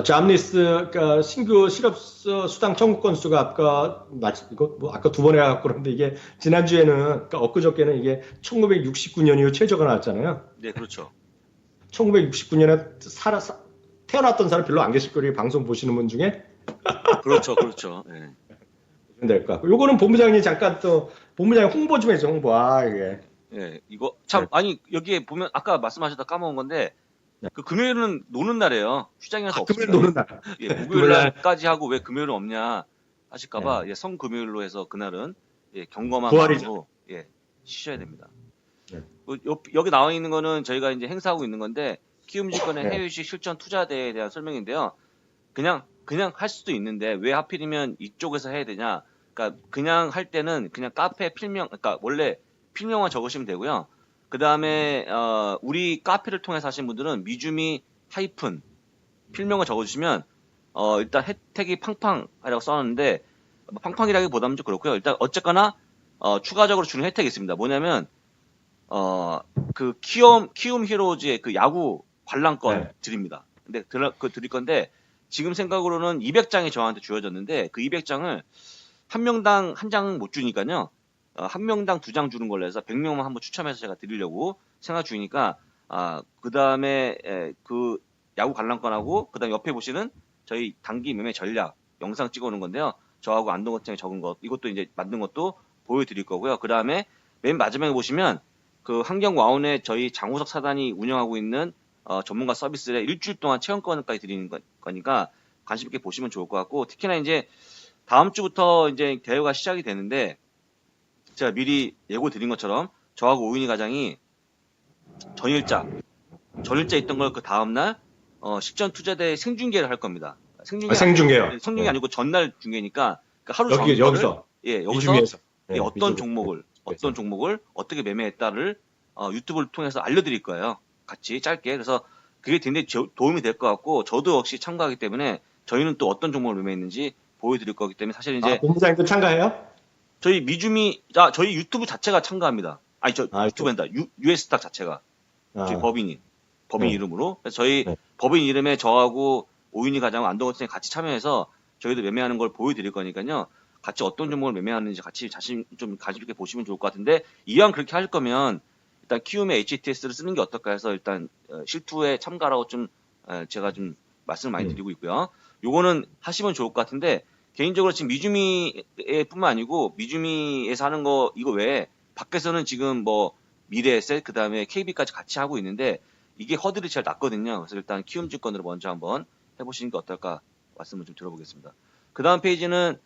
잡리스 신규 실업 수당 청구 건수가 아까 두 번에 해갖고 그런데 이게 지난주에는 그러니까 엊그저께는 이게 1969년 이후 최저가 나왔잖아요. 네, 그렇죠. 1969년에 태어났던 사람 별로 안 계실 거예요. 방송 보시는 분 중에 그렇죠, 그렇죠. 예. 될 것 같고. 요거는 본부장이 잠깐 또 본부장이 홍보 좀 해줘. 홍보. 이게. 예, 이거 네. 참 아니 여기에 보면 아까 말씀하셨다 까먹은 건데 네. 그 금요일은 노는 날이에요. 휴장이라서 금요일 없습니다. 노는 날. 예, 목요일 금요일 날. 날까지 하고 왜 금요일은 없냐 네. 하실까봐 예, 성금요일로 해서 그날은 예, 경검한 부활이죠. 마음으로 예, 쉬셔야 됩니다. 네. 여기 나와 있는 거는 저희가 이제 행사하고 있는 건데 키움증권의 네. 해외주식 실전 투자대에 대한 설명인데요. 그냥 할 수도 있는데 왜 하필이면 이쪽에서 해야 되냐? 그러니까 그냥 할 때는 그냥 카페 필명, 그러니까 원래 필명만 적으시면 되고요. 그 다음에 우리 카페를 통해서 하신 분들은 미주미 하이픈 필명을 적어주시면 일단 혜택이 팡팡이라고 써놨는데 뭐 팡팡이라기보다는 좀 그렇고요. 일단 어쨌거나 추가적으로 주는 혜택이 있습니다. 뭐냐면 그 키움 히로즈의 그 야구 관람권 네. 드립니다. 근데 그 드릴 건데 지금 생각으로는 200장이 저한테 주어졌는데 그 200장을 한 명당 한 장 못 주니까요. 한 명당 2장 주는 걸로 해서 100명만 한번 추첨해서 제가 드리려고 생각 중이니까 그 다음에 그 야구 관람권하고 그 다음 옆에 보시는 저희 단기 매매 전략 영상 찍어오는 건데요. 저하고 안동거장에 적은 것 이것도 이제 만든 것도 보여드릴 거고요. 그 다음에 맨 마지막에 보시면 그 환경와운에 저희 장우석 사단이 운영하고 있는 전문가 서비스를 일주일 동안 체험권까지 드리는 거니까 관심 있게 보시면 좋을 것 같고 특히나 이제 다음 주부터 이제 대회가 시작이 되는데 제가 미리 예고 드린 것처럼 저하고 오윤희 과장이 전일자 있던 걸 그 다음날 식전 투자대 생중계를 할 겁니다. 생중계요. 생중계 네. 아니고 전날 중계니까 그러니까 하루 전거를 여기서. 여기서 미중에서. 네, 어떤 미중. 종목을 어떻게 매매했다를 유튜브를 통해서 알려드릴 거예요. 같이 짧게. 그래서 그게 굉장히 도움이 될 것 같고 저도 역시 참가하기 때문에 저희는 또 어떤 종목을 매매했는지 보여드릴 거기 때문에 사실 이제 본부장님도 참가해요? 저희 저희 유튜브 자체가 참가합니다. 아니 저 유튜브입니다. 유에스탁 자체가 저희 법인 네. 이름으로. 그래서 저희 네. 법인 이름에 저하고 오윤희 과장, 안동원 선생님 같이 참여해서 저희도 매매하는 걸 보여드릴 거니까요. 같이 어떤 종목을 매매하는지 같이 자신 있게 보시면 좋을 것 같은데 이왕 그렇게 할 거면 일단 키움의 HTS를 쓰는 게 어떨까 해서 일단 실투에 참가라고 좀 제가 좀 말씀을 많이 드리고 있고요. 요거는 하시면 좋을 것 같은데 개인적으로 지금 미주미뿐만 아니고 미주미에서 하는 거 이거 외에 밖에서는 지금 뭐 미래에셋 그다음에 KB까지 같이 하고 있는데 이게 허들이 제일 낮거든요. 그래서 일단 키움증권으로 먼저 한번 해보시는 게 어떨까 말씀을 좀 들어보겠습니다. 그 다음 페이지는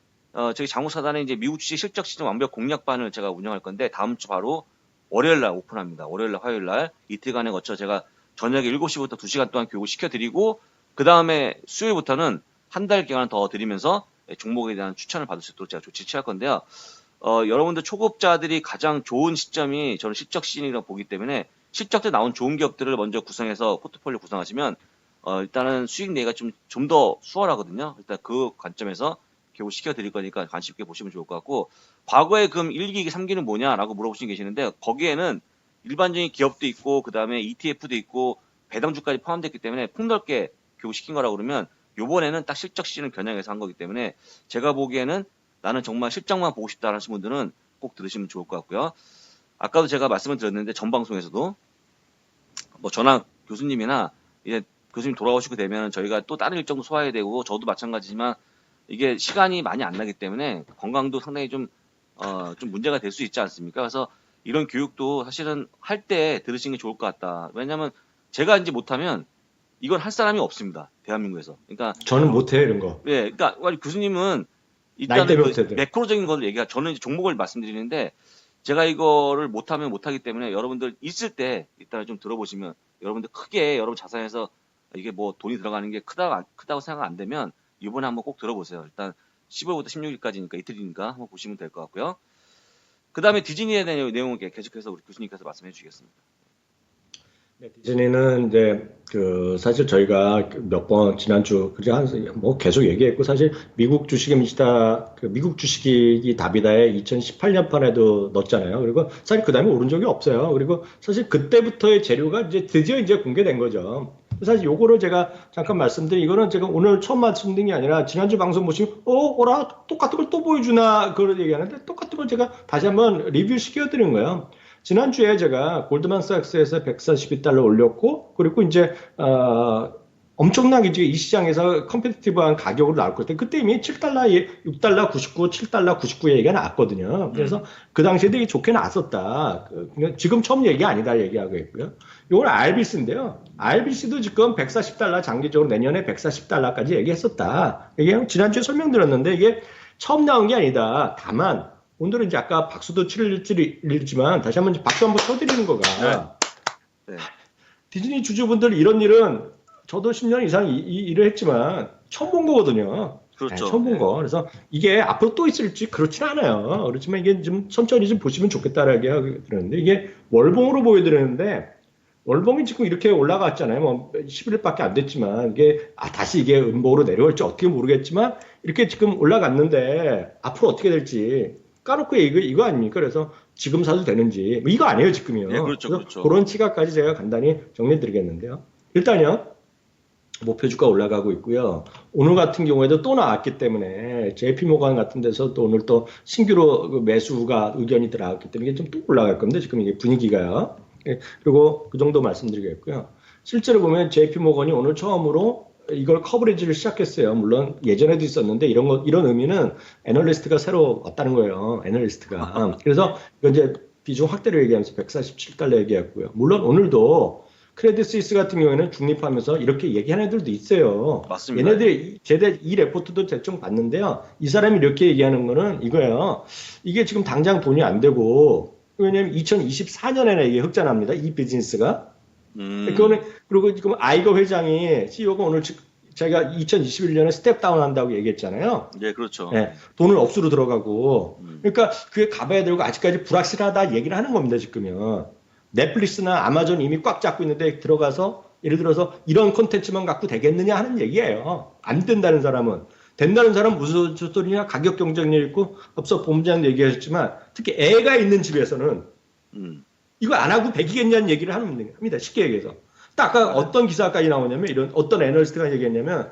저희 장우사단의 이제 미국 주식 실적 시장 완벽 공략반을 제가 운영할 건데 다음 주 바로 월요일 날 오픈합니다. 월요일 날 화요일 날 이틀간에 거쳐 제가 저녁에 7시부터 2시간 동안 교육을 시켜드리고 그 다음에 수요일부터는 한 달 기간 더 드리면서 종목에 대한 추천을 받을 수 있도록 제가 조치 취할 건데요. 여러분들 초급자들이 가장 좋은 시점이 저는 실적 시즌이라고 보기 때문에 실적 때 나온 좋은 기업들을 먼저 구성해서 포트폴리오 구성하시면 일단은 수익 내기가 좀 더 수월하거든요. 일단 그 관점에서 교육 시켜드릴 거니까 관심 있게 보시면 좋을 것 같고 과거에 그럼 1기, 2기, 3기는 뭐냐라고 물어보시는 계시는데 거기에는 일반적인 기업도 있고 그다음에 ETF도 있고 배당주까지 포함됐기 때문에 폭넓게 교육시킨 거라고 그러면 요번에는 딱 실적 시즌을 겨냥해서 한 거기 때문에 제가 보기에는 나는 정말 실적만 보고 싶다 하시는 분들은 꼭 들으시면 좋을 것 같고요. 아까도 제가 말씀을 드렸는데 전 방송에서도 뭐 저나 교수님이나 이제 교수님 돌아오시고 되면 저희가 또 다른 일정도 소화해야 되고 저도 마찬가지지만 이게 시간이 많이 안 나기 때문에 건강도 상당히 좀 문제가 될 수 있지 않습니까? 그래서 이런 교육도 사실은 할 때 들으시는 게 좋을 것 같다. 왜냐하면 제가 이제 못하면 이건 할 사람이 없습니다. 대한민국에서. 그러니까 저는 못해요, 이런 거. 예, 그러니까 교수님은 나이 일단은 때문에 그 못해도. 매크로적인 걸 얘기하. 저는 이제 종목을 말씀드리는데 제가 이거를 못하면 못하기 때문에 여러분들 있을 때 일단 좀 들어보시면 여러분들 크게 여러분 자산에서 이게 뭐 돈이 들어가는 게 크다고 생각 안 되면 이번에 한번 꼭 들어보세요. 일단 15일부터 16일까지니까 이틀이니까 한번 보시면 될 것 같고요. 그 다음에 디즈니에 대한 내용을 계속해서 우리 교수님께서 말씀해 주시겠습니다. 네, 디즈니는 이제 그 사실 저희가 몇 번 지난주 그제 한뭐 계속 얘기했고 사실 미국 주식의 미치다 그 미국 주식이 답이다에 2018년 판에도 넣었잖아요. 그리고 사실 그 다음에 오른 적이 없어요. 그리고 사실 그때부터의 재료가 이제 드디어 이제 공개된 거죠. 사실 요거를 제가 잠깐 말씀드린 이거는 제가 오늘 처음 말씀드린 게 아니라 지난주 방송 보시면 오라 똑같은 걸 또 보여주나 그런 얘기하는데 똑같은 걸 제가 다시 한번 리뷰 시켜드린 거예요. 지난주에 제가 골드만삭스에서 142달러 올렸고, 그리고 이제, 엄청나게 이제 이 시장에서 컴페티티브한 가격으로 나올 것 같아요. 그때 이미 7달러, 6달러 99, 7달러 99의 얘기가 나왔거든요. 그래서 그 당시에 되게 좋게 나왔었다. 지금 처음 얘기 아니다 얘기하고 있고요. 이건 RBC인데요. RBC도 지금 140달러 장기적으로 내년에 140달러까지 얘기했었다. 이게 지난주에 설명드렸는데 이게 처음 나온 게 아니다. 다만, 오늘은 이제 아까 박수도 칠지만 다시 한번 박수 한번 쳐드리는 거가 네. 디즈니 주주분들 이런 일은 저도 10년 이상 이 일을 했지만 처음 본 거거든요. 그렇죠. 네, 처음 본 거. 그래서 이게 앞으로 또 있을지 그렇진 않아요. 그렇지만 이게 좀 천천히 좀 보시면 좋겠다라고 하게 들었는데 이게 월봉으로 보여드리는데 월봉이 지금 이렇게 올라갔잖아요. 뭐 11일밖에 안 됐지만 이게 다시 이게 음봉으로 내려올지 어떻게 모르겠지만 이렇게 지금 올라갔는데 앞으로 어떻게 될지 까놓고 이거 아닙니까? 그래서 지금 사도 되는지 뭐 이거 아니에요 지금이요. 네, 그렇죠, 그렇죠. 그런 시각까지 제가 간단히 정리해드리겠는데요. 일단요 목표 주가 올라가고 있고요. 오늘 같은 경우에도 또 나왔기 때문에 JP모간 같은 데서 또 오늘 또 신규로 매수가 의견이 들어왔기 때문에 이게 좀 또 올라갈 건데 지금 이게 분위기가요. 그리고 그 정도 말씀드리겠고요. 실제로 보면 JP모건이 오늘 처음으로 이걸 커버리지를 시작했어요. 물론 예전에도 있었는데 이런 의미는 애널리스트가 새로 왔다는 거예요. 애널리스트가. 그래서 이건 이제 비중 확대를 얘기하면서 147달러 얘기했고요. 물론 오늘도 크레딧 스위스 같은 경우에는 중립하면서 이렇게 얘기하는 애들도 있어요. 맞습니다. 얘네들이 이 레포트도 대충 봤는데요. 이 사람이 이렇게 얘기하는 거는 이거예요. 이게 지금 당장 돈이 안 되고 왜냐면 2024년에는 이게 흑자납니다. 이 비즈니스가. 그거는 그리고 지금 아이거 회장이 CEO가 오늘 제가 2021년에 스텝 다운 한다고 얘기했잖아요. 네, 그렇죠. 네, 돈을 억수로 들어가고. 그러니까 그게 가봐야 되고 아직까지 불확실하다 얘기를 하는 겁니다, 지금요. 넷플릭스나 아마존 이미 꽉 잡고 있는데 들어가서 예를 들어서 이런 콘텐츠만 갖고 되겠느냐 하는 얘기예요. 안 된다는 사람은. 된다는 사람은 무슨 소리냐? 가격 경쟁력 있고 앞서 본부장 얘기하셨지만 특히 애가 있는 집에서는 이거 안 하고 배기겠냐는 얘기를 합니다. 쉽게 얘기해서. 딱 아까 어떤 기사까지 나오냐면 이런 어떤 애널리스트가 얘기했냐면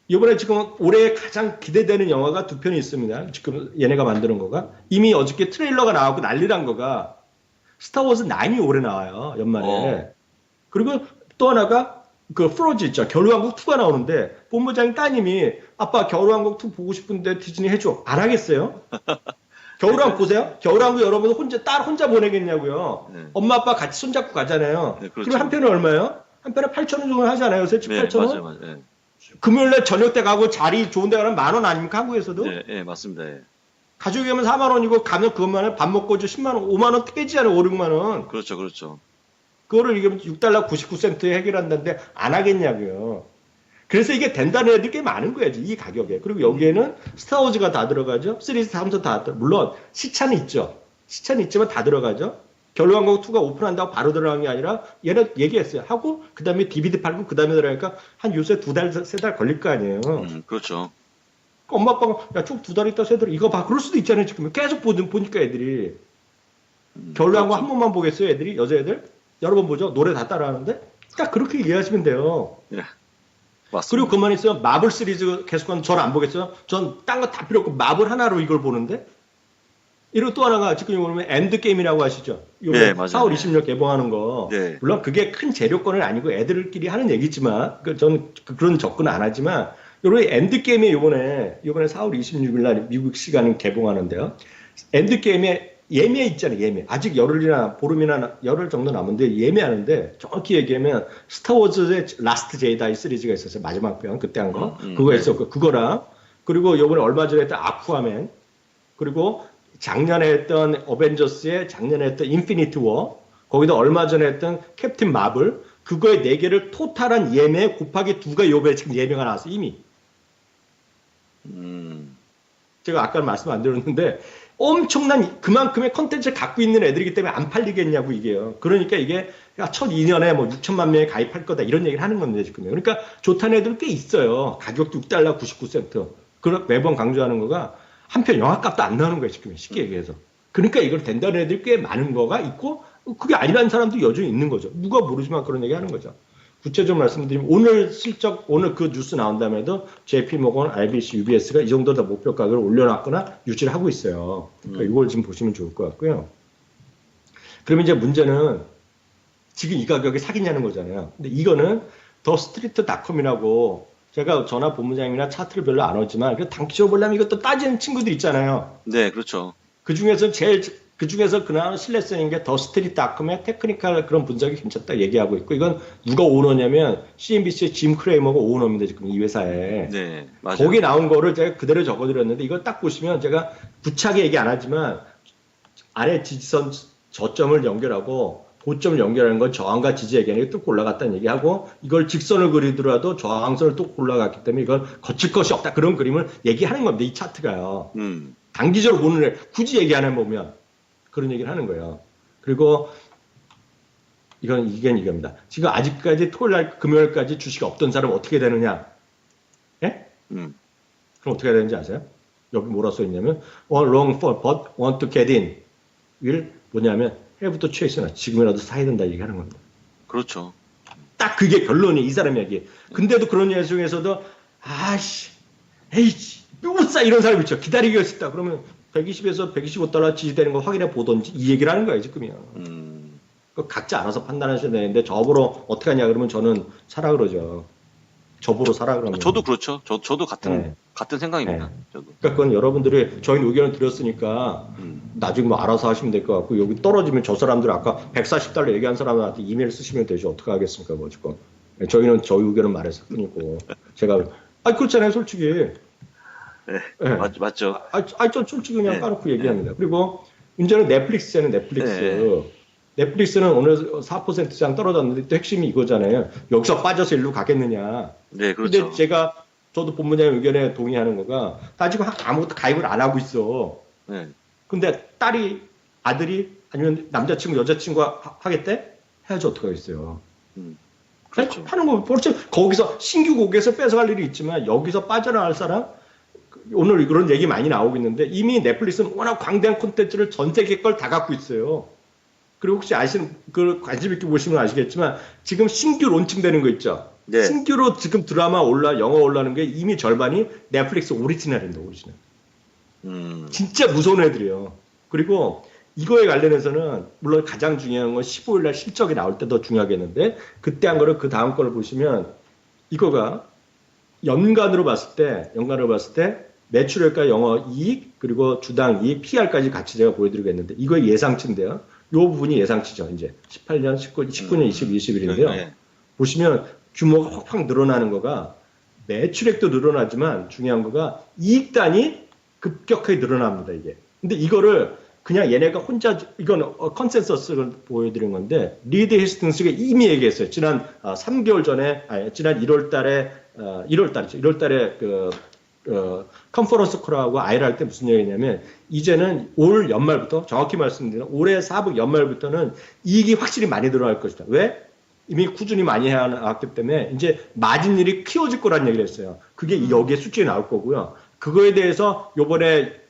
이번에 지금 올해 가장 기대되는 영화가 두 편이 있습니다. 지금 얘네가 만드는 거가 이미 어저께 트레일러가 나왔고 난리난 거가 스타워즈 9이 올해 나와요. 연말에. 그리고 또 하나가 그 프로즈 있죠. 겨울왕국 2가 나오는데 본부장 따님이 아빠 겨울왕국 2 보고 싶은데 디즈니 해줘. 안 하겠어요? 겨울왕국 보세요. 겨울왕국 여러분 딸 혼자 보내겠냐고요. 네. 엄마 아빠 같이 손잡고 가잖아요. 네, 그렇죠. 그럼 한 편은 얼마예요? 한 편에 8,000원 정도 하잖아요. 요새 7, 네, 8,000원. 맞아요. 네. 금요일날 저녁 때 가고 자리 좋은 데 가면 10,000원 아닙니까? 한국에서도? 네, 네, 맞습니다. 네. 가족이 가면 4만 원이고 가면 그것만 밥 먹고 저 10만 원, 5만 원 깨지잖아요. 5, 6만 원. 그렇죠, 그렇죠. 그거를 이게 6달러 99센트에 해결한다는데 안 하겠냐고요. 그래서 이게 된다는 애들이 꽤 많은 거예요. 이 가격에. 그리고 여기에는 스타워즈가 다 들어가죠. 시리즈 3도 다 들어가죠. 물론 시차는 있죠. 시차는 있지만 다 들어가죠. 겨울왕국 2가 오픈한다고 바로 들어간 게 아니라 얘는 얘기했어요. 하고 그 다음에 DVD 팔고 그 다음에 들어가니까 한 요새 2달, 3달 걸릴 거 아니에요. 그렇죠. 엄마 아빠가 야 쭉 2달 있다 3달 이거 봐. 그럴 수도 있잖아요. 지금 계속 보니까 애들이. 겨울왕국 그렇죠. 한 번만 보겠어요, 애들이? 여자애들? 여러 번 보죠? 노래 다 따라하는데? 딱 그렇게 이해하시면 돼요. 예, 그리고 맞습니다. 그만 있어요. 마블 시리즈 계속하면 전 안 보겠어요? 전 딴 거 다 필요 없고 마블 하나로 이걸 보는데? 이리고 또 하나가 지금 이거 보면 엔드게임이라고 하시죠? 이거 네, 맞아요. 4월 20일 개봉하는 거. 네. 물론 그게 큰 재료권은 아니고 애들끼리 하는 얘기지만, 저는 그런 접근은 안 하지만, 요런 엔드게임에 요번에 4월 26일 날 미국 시간에 개봉하는데요. 엔드게임에 예매 있잖아요, 예매. 아직 열흘이나 보름이나 열흘 정도 남은데 예매하는데, 정확히 얘기하면 스타워즈의 라스트 제이다이 시리즈가 있었어요. 마지막 편, 그때 한 거. 그거 네. 했었고, 그거랑, 그리고 요번에 얼마 전에 했던 아쿠아맨, 그리고 작년에 했던 어벤져스의 작년에 했던 인피니티 워, 거기다 얼마 전에 했던 캡틴 마블, 그거의 4개를 토탈한 예매 곱하기 2가 요번에 지금 예매가 나왔어요, 이미. 제가 아까 말씀 안 드렸는데 엄청난 그만큼의 컨텐츠를 갖고 있는 애들이기 때문에 안 팔리겠냐고 이게요. 그러니까 이게 첫 2년에 뭐 6천만 명이 가입할 거다 이런 얘기를 하는 건데 지금. 그러니까 좋다는 애들 꽤 있어요. 가격도 6달러 99센트. 그걸 매번 강조하는 거가 한편 영화값도 안 나오는 거예요 지금 쉽게 얘기해서. 그러니까 이걸 된다는 애들이 꽤 많은 거가 있고 그게 아니라는 사람도 여전히 있는 거죠. 누가 모르지만 그런 얘기 하는 거죠. 구체적으로 말씀드리면 오늘 실적 오늘 그 뉴스 나온 다음에도 JP모건, RBC, UBS가 이 정도 다 목표 가격을 올려놨거나 유지를 하고 있어요. 그러니까 이걸 지금 보시면 좋을 것 같고요. 그러면 이제 문제는 지금 이 가격에 사기냐는 거잖아요. 근데 이거는 더 스트리트닷컴이라고 제가 전화 본부장이나 차트를 별로 안 하지만 당기적으로 보려면 이것도 따지는 친구들 있잖아요. 네, 그렇죠. 그 중에서 그나마 신뢰성인 게 더 스트리트닷컴의 테크니컬 그런 분석이 괜찮다 얘기하고 있고 이건 누가 오너냐면 CNBC의 짐 크레이머가 오너입니다 지금 이 회사에. 네, 맞아요. 거기 나온 거를 제가 그대로 적어드렸는데 이걸 딱 보시면 제가 구차하게 얘기 안 하지만 아래 지지선 저점을 연결하고 고점을 연결하는 건 저항과 지지의 개념이 뚝 올라갔다는 얘기하고 이걸 직선을 그리더라도 저항선을 뚝 올라갔기 때문에 이건 거칠 것이 없다 그런 그림을 얘기하는 겁니다 이 차트가요. 단기적으로 보는 애 굳이 얘기 안 해보면 그런 얘기를 하는 거예요. 그리고 이겁니다. 지금 아직까지 토요일날 금요일까지 주식이 없던 사람 어떻게 되느냐? 예? 그럼 어떻게 해야 되는지 아세요? 여기 뭐라 써 있냐면 long for but want to get in 일 뭐냐면 해부터 취했으나 지금이라도 사야 된다 얘기하는 겁니다. 그렇죠. 딱 그게 결론이 이 사람 이야기. 근데도 그런 얘기 중에서도 아씨 에이씨 못 사 이런 사람이 있죠. 기다리기가 쉽다. 그러면 120에서 125달러 지지되는 거 확인해 보던지 이 얘기를 하는 거예요 지금이요. 각자 알아서 판단하셔야 되는데 저보러 어떻게 하냐 그러면 저는 사라 그러죠. 저보러 사라 그러면. 저도 그렇죠. 저도 같은 생각입니다. 네. 저도. 그러니까 그건 여러분들이 저희 의견을 드렸으니까 나중에 뭐 알아서 하시면 될 것 같고 여기 떨어지면 저 사람들 아까 140달러 얘기한 사람한테 이메일 쓰시면 되죠. 어떻게 하겠습니까 뭐 지금. 저희는 저희 의견을 말했을 뿐이고 제가 그렇잖아요 솔직히. 네, 맞죠. 저 솔직히 그냥 까놓고 얘기합니다. 그리고 문제는 넷플릭스잖아요, 넷플릭스. 넷플릭스는 오늘 4% 장 떨어졌는데 또 핵심이 이거잖아요. 여기서 빠져서 일로 가겠느냐. 네, 그렇죠. 근데 저도 본부장의 의견에 동의하는 거가 나 지금 아무것도 가입을 안 하고 있어. 네. 근데 아들이 아니면 남자친구, 여자친구가 하겠대? 해야지 어떻게 하겠어요. 그렇죠. 하는 거, 그렇죠. 거기서 신규 고객에서 뺏어갈 일이 있지만 여기서 빠져나갈 사람 오늘 그런 얘기 많이 나오고 있는데 이미 넷플릭스는 워낙 광대한 콘텐츠를 전 세계 걸 다 갖고 있어요. 그리고 혹시 관심 있게 보시면 아시겠지만 지금 신규 론칭되는 거 있죠. 네. 신규로 지금 드라마 영화 올라오는 게 이미 절반이 넷플릭스 오리지널입니다. 오리지널. 진짜 무서운 애들이에요. 그리고 이거에 관련해서는 물론 가장 중요한 건 15일 날 실적이 나올 때 더 중요하겠는데 그때 한 거를 그 다음 거를 보시면 이거가 연간으로 봤을 때 매출액과 영업이익 그리고 주당 이익 PR까지 같이 제가 보여드리겠는데 이거 예상치인데요. 이 부분이 예상치죠. 이제 18년, 19년, 20, 21인데요. 네. 보시면 규모가 확 늘어나는 거가 매출액도 늘어나지만 중요한 거가 이익단이 급격하게 늘어납니다. 이게. 근데 이거를 그냥 얘네가 혼자 이건 컨센서스를 보여드린 건데 리드 히스팅스가 이미 얘기했어요. 지난 3개월 전에 지난 1월달에 컨퍼런스 콜하고 아이를 할 때 무슨 얘기냐면 이제는 올 연말부터 정확히 말씀드리면 올해 4분 연말부터는 이익이 확실히 많이 늘어날 것이다. 왜? 이미 꾸준히 많이 해왔기 때문에 이제 마진율이 키워질 거란 얘기를 했어요. 그게 여기에 수치에 나올 거고요. 그거에 대해서 요번에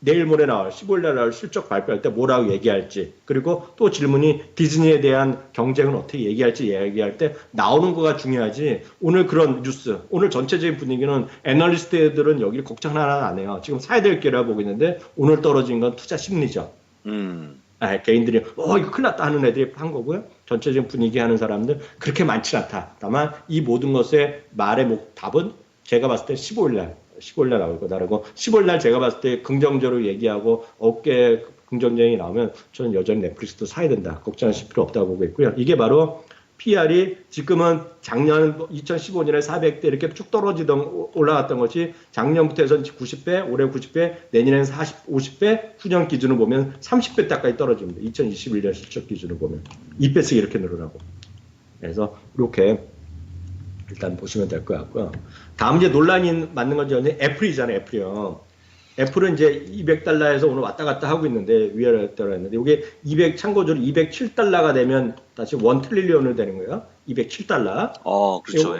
내일 모레 나올 15일 날 나올 실적 발표할 때 뭐라고 얘기할지 그리고 또 질문이 디즈니에 대한 경쟁은 어떻게 얘기할지 얘기할 때 나오는 거가 중요하지 오늘 그런 뉴스 오늘 전체적인 분위기는 애널리스트들은 여기를 걱정 하나 안 해요. 지금 사야 될 기회라 보고 있는데 오늘 떨어진 건 투자 심리죠. 개인들이 이거 큰일 났다 하는 애들이 한 거고요. 전체적인 분위기 하는 사람들 그렇게 많지 않다. 다만 이 모든 것의 말의 답은 제가 봤을 때 15일 날 나올 거다라고 15일 날 제가 봤을 때 긍정적으로 얘기하고 어깨 긍정적이 나오면 저는 여전히 넷플릭스도 사야 된다. 걱정하실 필요 없다고 보고 있고요. 이게 바로 PR이 지금은 작년 2015년에 400대 이렇게 쭉 떨어지던 올라갔던 것이 작년부터 해서 90배, 올해 90배, 내년에는 50배, 후년 기준으로 보면 30배 가까이 떨어집니다. 2021년 실적 기준으로 보면 2배씩 이렇게 늘어나고. 그래서 이렇게 일단 보시면 될 것 같고요. 다음 이제 논란이 맞는 건 이제 애플이잖아요. 애플이요. 애플은 이제 200달러에서 오늘 왔다 갔다 하고 있는데 위아래 갔다 했는데 이게 참고적으로 207달러가 되면 다시 1트릴리언을 되는 거예요. 207달러. 그렇죠.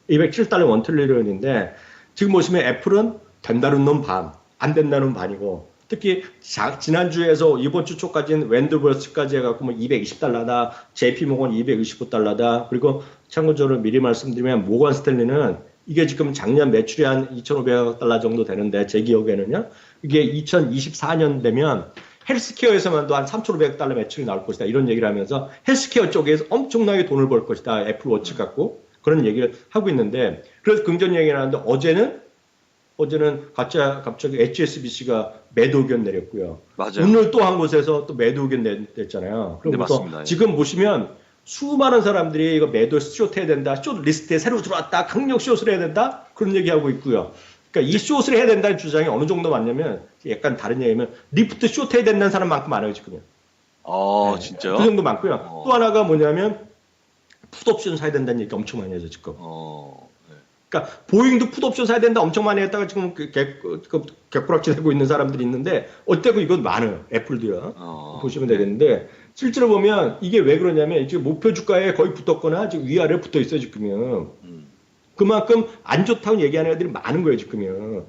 207달러 1트릴리언인데 지금 보시면 애플은 된다는 놈 반, 안 된다는 반이고 특히 지난주에서 이번 주 초까지는 웬드버스까지 해갖고 뭐 220달러다, JP모건 229달러다. 그리고 참고적으로 미리 말씀드리면 모건 스탠리는 이게 지금 작년 매출이 한 2,500달러 정도 되는데 제 기억에는요. 이게 2024년 되면 헬스케어에서만도 한 3,500달러 매출이 나올 것이다. 이런 얘기를 하면서 헬스케어 쪽에서 엄청나게 돈을 벌 것이다. 애플워치 갖고 그런 얘기를 하고 있는데 그래서 긍정 얘기를 하는데 어제는 갑자기 HSBC가 매도 의견 내렸고요. 맞아요. 오늘 또 한 곳에서 또 매도 의견 냈잖아요. 그러면서 맞습니다. 지금 보시면 수많은 사람들이 이거 매도 숏 해야 된다. 숏 리스트에 새로 들어왔다. 강력 숏을 해야 된다. 그런 얘기하고 있고요. 그러니까 이 숏을 해야 된다는 주장이 어느 정도 맞냐면 약간 다른 얘기면 리프트 숏 해야 된다는 사람만큼 많아요. 지금요. 진짜요? 그 정도 많고요. 또 하나가 뭐냐면 풋옵션 사야 된다는 얘기 엄청 많이 하죠. 지금. 그러니까 보잉도 풋옵션 사야 된다 엄청 많이 했다가 지금 개꾸락질 하고 있는 사람들이 있는데 어때고 이건 많아요. 애플도요. 보시면 되겠는데 실제로 보면 이게 왜 그러냐면 지금 목표 주가에 거의 붙었거나 지금 위아래 붙어 있어요. 지금요. 그만큼 안 좋다고 얘기하는 애들이 많은 거예요. 지금요.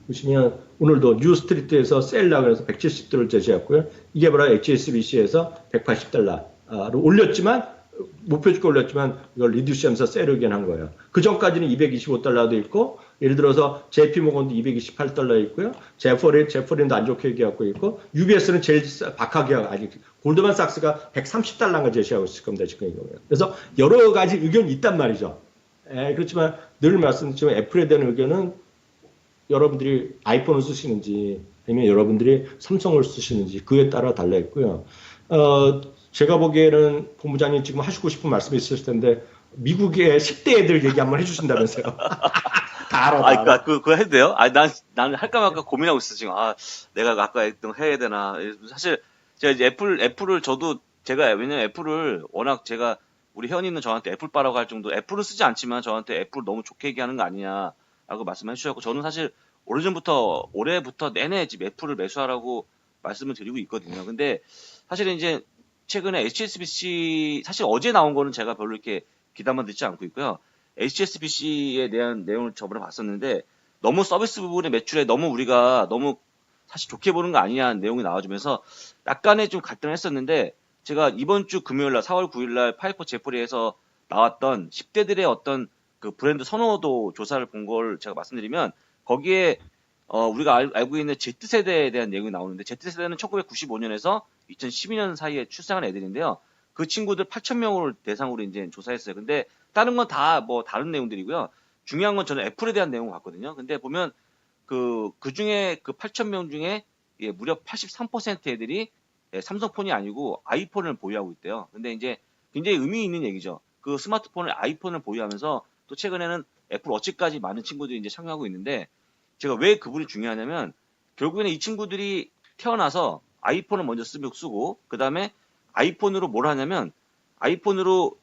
보시면 오늘도 뉴스트리트에서 셀라고 해서 170달러를 제시했고요. 이게 바로 HSBC에서 180달러로 올렸지만 목표 주가 올렸지만 이걸 리듀스하면서 셀 의견 한 거예요. 그 전까지는 225달러도 있고 예를 들어서 JP모건도 228달러 있고요. 제퍼린도 안 좋게 얘기하고 있고 UBS는 제일 박하게 아직 골드만삭스가 130달러가 제시하고 있을 겁니다. 지금 이거는. 그래서 여러 가지 의견이 있단 말이죠. 그렇지만 늘 말씀드리지만 애플에 대한 의견은 여러분들이 아이폰을 쓰시는지 아니면 여러분들이 삼성을 쓰시는지 그에 따라 달라 있고요. 제가 보기에는 본부장님 지금 하시고 싶은 말씀이 있으실 텐데 미국의 10대 애들 얘기 한번 해주신다면서요. 다 알아. 그거 해도 돼요? 난 할까 말까 고민하고 있어, 지금. 내가 아까 했던 해야 되나. 사실, 제가 이제 애플을 왜냐면 애플을 워낙 우리 회원님은 저한테 애플바라고 할 정도, 애플은 쓰지 않지만 저한테 애플 너무 좋게 얘기하는 거 아니냐라고 말씀해 주셨고, 저는 사실 올해부터 내내 지금 애플을 매수하라고 말씀을 드리고 있거든요. 근데 사실은 이제 최근에 HSBC, 사실 어제 나온 거는 제가 별로 이렇게 귀담아 듣지 않고 있고요. HSBC에 대한 내용을 저번에 봤었는데 너무 서비스 부분의 매출에 우리가 너무 사실 좋게 보는 거 아니냐는 내용이 나와주면서 약간의 좀 갈등을 했었는데 제가 이번 주 금요일날 4월 9일날 파이퍼 제프리에서 나왔던 10대들의 어떤 그 브랜드 선호도 조사를 본 걸 제가 말씀드리면 거기에 우리가 알고 있는 Z세대에 대한 내용이 나오는데 Z세대는 1995년에서 2012년 사이에 출생한 애들인데요. 그 친구들 8,000명을 대상으로 이제 조사했어요. 근데 다른 건 다 다른 내용들이고요. 중요한 건 저는 애플에 대한 내용을 봤거든요. 근데 보면 그 중에 그 8,000명 중에 무려 83% 애들이 삼성폰이 아니고 아이폰을 보유하고 있대요. 근데 이제 굉장히 의미 있는 얘기죠. 그 스마트폰을 아이폰을 보유하면서 또 최근에는 애플 워치까지 많은 친구들이 이제 참여하고 있는데 제가 왜 그분이 중요하냐면 결국에는 이 친구들이 태어나서 아이폰을 먼저 쓰고 그 다음에 아이폰으로 뭘 하냐면 아이폰으로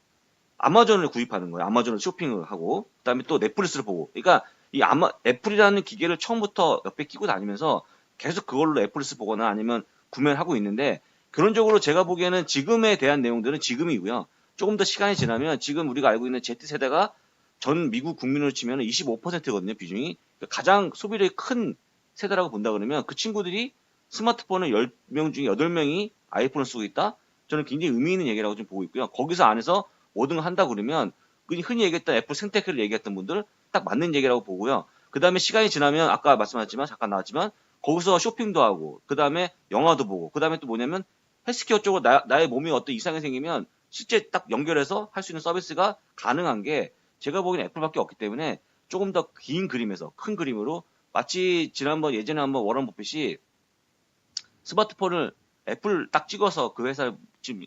아마존을 구입하는 거예요. 아마존을 쇼핑을 하고 그 다음에 또 넷플릭스를 보고 그러니까 애플이라는 기계를 처음부터 옆에 끼고 다니면서 계속 그걸로 넷플릭스 보거나 아니면 구매를 하고 있는데 결론적으로 제가 보기에는 지금에 대한 내용들은 지금이고요. 조금 더 시간이 지나면 지금 우리가 알고 있는 Z세대가 전 미국 국민으로 치면 25%거든요. 비중이. 그러니까 가장 소비력이 큰 세대라고 본다 그러면 그 친구들이 스마트폰을 10명 중에 8명이 아이폰을 쓰고 있다? 저는 굉장히 의미 있는 얘기라고 좀 보고 있고요. 거기서 안에서 뭐든 한다 그러면 흔히 얘기했던 애플 생태계를 얘기했던 분들 딱 맞는 얘기라고 보고요. 그 다음에 시간이 지나면 아까 말씀하셨지만 잠깐 나왔지만 거기서 쇼핑도 하고 그 다음에 영화도 보고 그 다음에 또 뭐냐면 헬스케어 쪽으로 나의 몸에 어떤 이상이 생기면 실제 딱 연결해서 할 수 있는 서비스가 가능한 게 제가 보기엔 애플밖에 없기 때문에 조금 더 긴 그림에서 큰 그림으로 마치 지난번 예전에 한번 워런 버핏이 스마트폰을 애플 딱 찍어서 그 회사 지금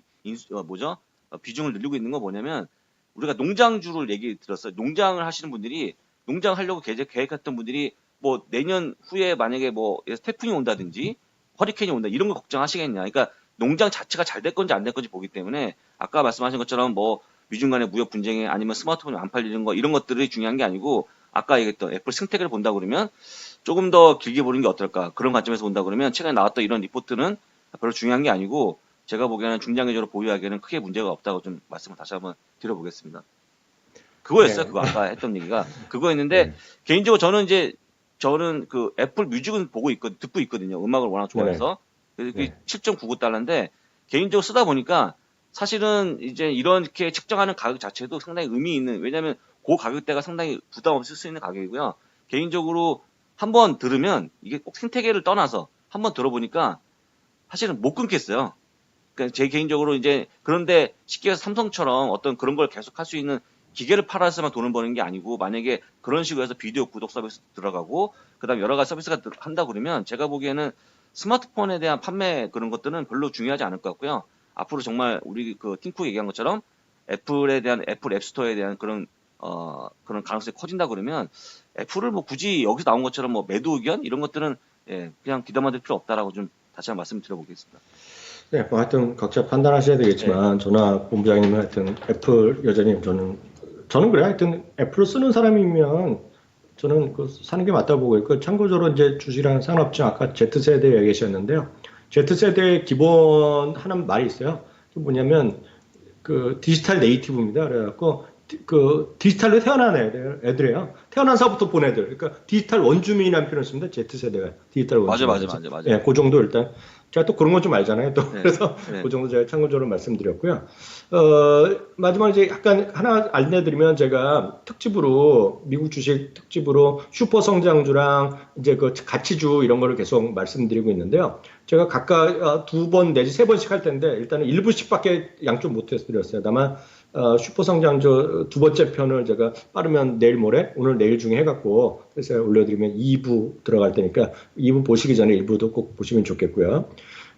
비중을 늘리고 있는 건 뭐냐면 우리가 농장주를 얘기 들었어요. 농장을 하시는 분들이 농장 하려고 계획했던 분들이 뭐 내년 후에 만약에 뭐 태풍이 온다든지 허리케인이 온다 이런 거 걱정하시겠냐. 그러니까 농장 자체가 잘 될 건지 안 될 건지 보기 때문에 아까 말씀하신 것처럼 뭐 미중 간의 무역 분쟁이 아니면 스마트폰이 안 팔리는 거 이런 것들이 중요한 게 아니고 아까 얘기했던 애플 생태계를 본다 그러면 조금 더 길게 보는 게 어떨까 그런 관점에서 본다 그러면 최근에 나왔던 이런 리포트는 별로 중요한 게 아니고 제가 보기에는 중장기적으로 보유하기에는 크게 문제가 없다고 좀 말씀을 다시 한번 드려보겠습니다. 그거였어요. 네. 그거 아까 했던 얘기가 그거였는데 네. 개인적으로 저는 그 애플 뮤직은 듣고 있거든요. 음악을 워낙 좋아해서. 그래서 그게 네. 7.99달러인데 개인적으로 쓰다 보니까 사실은 이제 이렇게 측정하는 가격 자체도 상당히 의미 있는 왜냐하면 그 가격대가 상당히 부담 없이 쓸 수 있는 가격이고요. 개인적으로 한번 들으면 이게 꼭 생태계를 떠나서 한번 들어보니까 사실은 못 끊겠어요. 그러니까 제 개인적으로 이제 그런데 쉽게 해서 삼성처럼 어떤 그런 걸 계속 할 수 있는 기계를 팔아서만 돈을 버는 게 아니고 만약에 그런 식으로 해서 비디오 구독 서비스 들어가고 그다음 여러 가지 서비스가 한다 그러면 제가 보기에는 스마트폰에 대한 판매 그런 것들은 별로 중요하지 않을 것 같고요. 앞으로 정말 우리 그 팀쿡 얘기한 것처럼 애플에 대한 애플 앱스토어에 대한 그런 가능성이 커진다 그러면 애플을 뭐 굳이 여기서 나온 것처럼 뭐 매도 의견 이런 것들은 그냥 귀담아 들 필요 없다라고 좀 다시 한번 말씀드려보겠습니다. 네, 뭐 하여튼 각자 판단하셔야 되겠지만 저나 본부장님은 하여튼 애플 여전히 저는 그래 하여튼 애플을 쓰는 사람이면 저는 그 사는 게 맞다고 보고 있고 참고적으로 이제 주식이랑 상관없죠. 아까 Z세대 얘기하셨는데요. Z세대의 기본 하는 말이 있어요. 그 뭐냐면 그 디지털 네이티브입니다. 그래갖고 그 디지털로 태어난 애들이에요. 태어나서부터 본 애들. 그러니까 디지털 원주민이라는 표현을 씁니다. Z세대가 디지털 원주민. 맞아. 예, 그 정도 일단 제가 또 그런 건 좀 알잖아요. 또 네, 그래서 네. 그 정도 제가 참고적으로 말씀드렸고요. 마지막 이제 약간 하나 알려드리면 제가 특집으로 미국 주식 특집으로 슈퍼 성장주랑 이제 그 가치주 이런 거를 계속 말씀드리고 있는데요. 제가 각각 2번 내지 3번씩 할 텐데 일단은 1부씩밖에 양쪽 못해서 드렸어요. 다만 슈퍼 성장주 2번째 편을 제가 빠르면 내일 모레 오늘 내일 중에 해갖고 그래서 올려드리면 2부 들어갈 테니까 2부 보시기 전에 1부도 꼭 보시면 좋겠고요.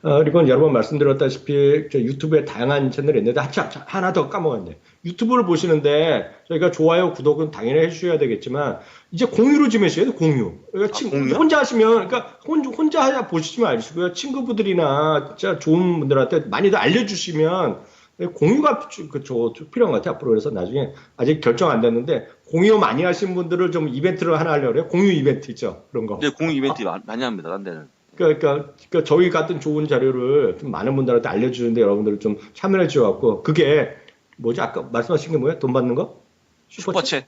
그리고 여러 번 말씀드렸다시피 유튜브에 다양한 채널이 있는데 하나 더 까먹었네. 유튜브를 보시는데 저희가 좋아요, 구독은 당연히 해주셔야 되겠지만 이제 공유를 좀 해주셔야 돼요. 공유. 그러니까 공유요? 혼자 하시면 그러니까 혼자 보시면 아시고요. 친구분들이나 진짜 좋은 분들한테 많이들 알려주시면 공유가 필요한 것 같아요. 앞으로 그래서 나중에 아직 결정 안 됐는데 공유 많이 하신 분들을 좀 이벤트를 하나 하려고 해요. 공유 이벤트 있죠. 그런 거. 네, 공유 이벤트 많이 합니다. 딴 데는. 그러니까 저희 같은 좋은 자료를 좀 많은 분들한테 알려주는데 여러분들 좀 참여해 주셔갖고 그게 뭐지 아까 말씀하신 게 뭐예요? 돈 받는 거? 슈퍼챗.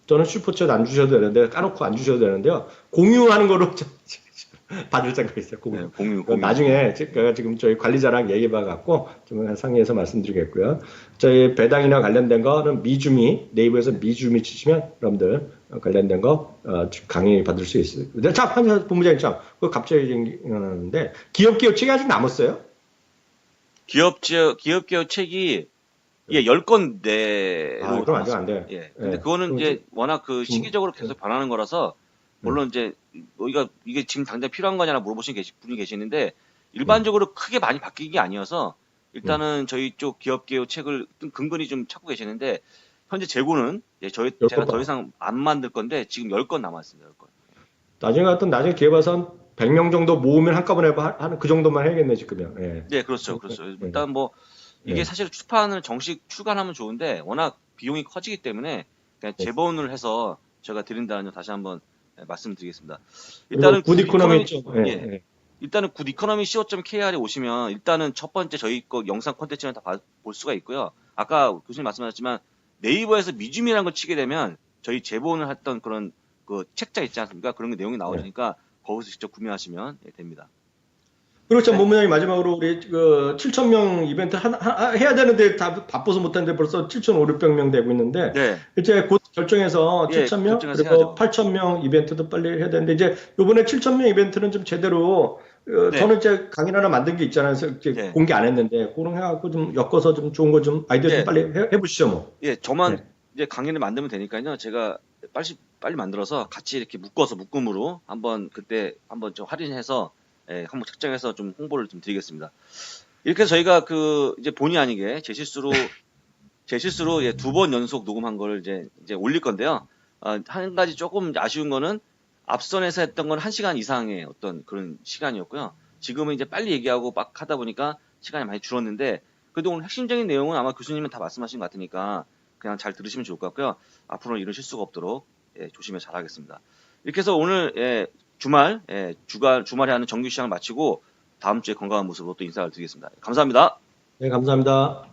저는 슈퍼챗 안 주셔도 되는데 까놓고 안 주셔도 되는데요. 공유하는 거로 받을 생각 있어요. 공유. 네, 공유. 나중에 제가 지금 저희 관리자랑 얘기해 갖고 좀 상의해서 말씀드리겠고요. 저희 배당이나 관련된 거는 미주미 네이버에서 미주미 치시면 여러분들 관련된 거 강의 받을 수 있어요. 자, 본부장님 참, 그 갑자기 생각나는데 기업 책이 아직 남았어요? 기업 기업 책이 10건 내로 그럼 아직 안 돼. 예. 근데 그거는 이제 워낙 그 시기적으로 계속 변하는 거라서 물론 이제 이게 지금 당장 필요한 거냐나 물어보신 분이 계시는데 일반적으로 크게 많이 바뀐 게 아니어서 일단은 저희 쪽 기업 개요 책을 근근히 좀 찾고 계시는데 현재 재고는 제가 더 이상 안 만들 건데 지금 10건 남았습니다. 10건. 나중에 기회 봐서 한 100명 정도 모으면 한꺼번에 하는 그 정도만 해야겠네, 지금요. 예. 네, 그렇죠. 일단 뭐 이게 사실 출판을 정식 출간하면 좋은데 워낙 비용이 커지기 때문에 그냥 재본을 해서 제가 드린다는 점 다시 한번 말씀드리겠습니다. 일단은 굿 이코노미 일단은 굿 이코노미 co.kr에 오시면 일단은 첫 번째 저희 거 영상 콘텐츠는 다 볼 수가 있고요. 아까 교수님 말씀하셨지만 네이버에서 미줌이라는 걸 치게 되면 저희 재본을 했던 그런 그 책자 있지 않습니까? 그런 게 내용이 나오니까 거기서 직접 구매하시면 됩니다. 그렇죠. 네. 본부장님 마지막으로 우리 그 7,000명 이벤트 해야 되는데 다 바빠서 못하는데 벌써 7,500명 되고 있는데 네. 이제 곧 결정해서 예, 7,000명 결정해서 그리고 해야죠. 8,000명 이벤트도 빨리 해야 되는데 이제 요번에 7,000명 이벤트는 좀 제대로 네. 저는 이제 강의 하나 만든 게 있잖아요. 그래서 이렇게 네. 공개 안 했는데 그런 해갖고 좀 엮어서 좀 좋은 거 좀 아이디어 좀 예, 빨리 해보시죠 뭐. 예, 저만 네. 이제 강의를 만들면 되니까요. 제가 빨리 만들어서 같이 이렇게 묶어서 묶음으로 한번 그때 한번 좀 할인해서 한번 책정해서 좀 홍보를 좀 드리겠습니다. 이렇게 해서 저희가 그 이제 본의 아니게 제 실수로 예, 2번 연속 녹음한 거를 이제 올릴 건데요. 한 가지 조금 아쉬운 거는 앞선에서 했던 건 1시간 이상의 어떤 그런 시간이었고요. 지금은 이제 빨리 얘기하고 막 하다 보니까 시간이 많이 줄었는데 그래도 오늘 핵심적인 내용은 아마 교수님은 다 말씀하신 것 같으니까 그냥 잘 들으시면 좋을 것 같고요. 앞으로는 이런 실수가 없도록 조심해서 잘하겠습니다. 이렇게 해서 오늘 주말에 하는 정규 시장을 마치고 다음 주에 건강한 모습으로 또 인사를 드리겠습니다. 감사합니다. 네, 감사합니다.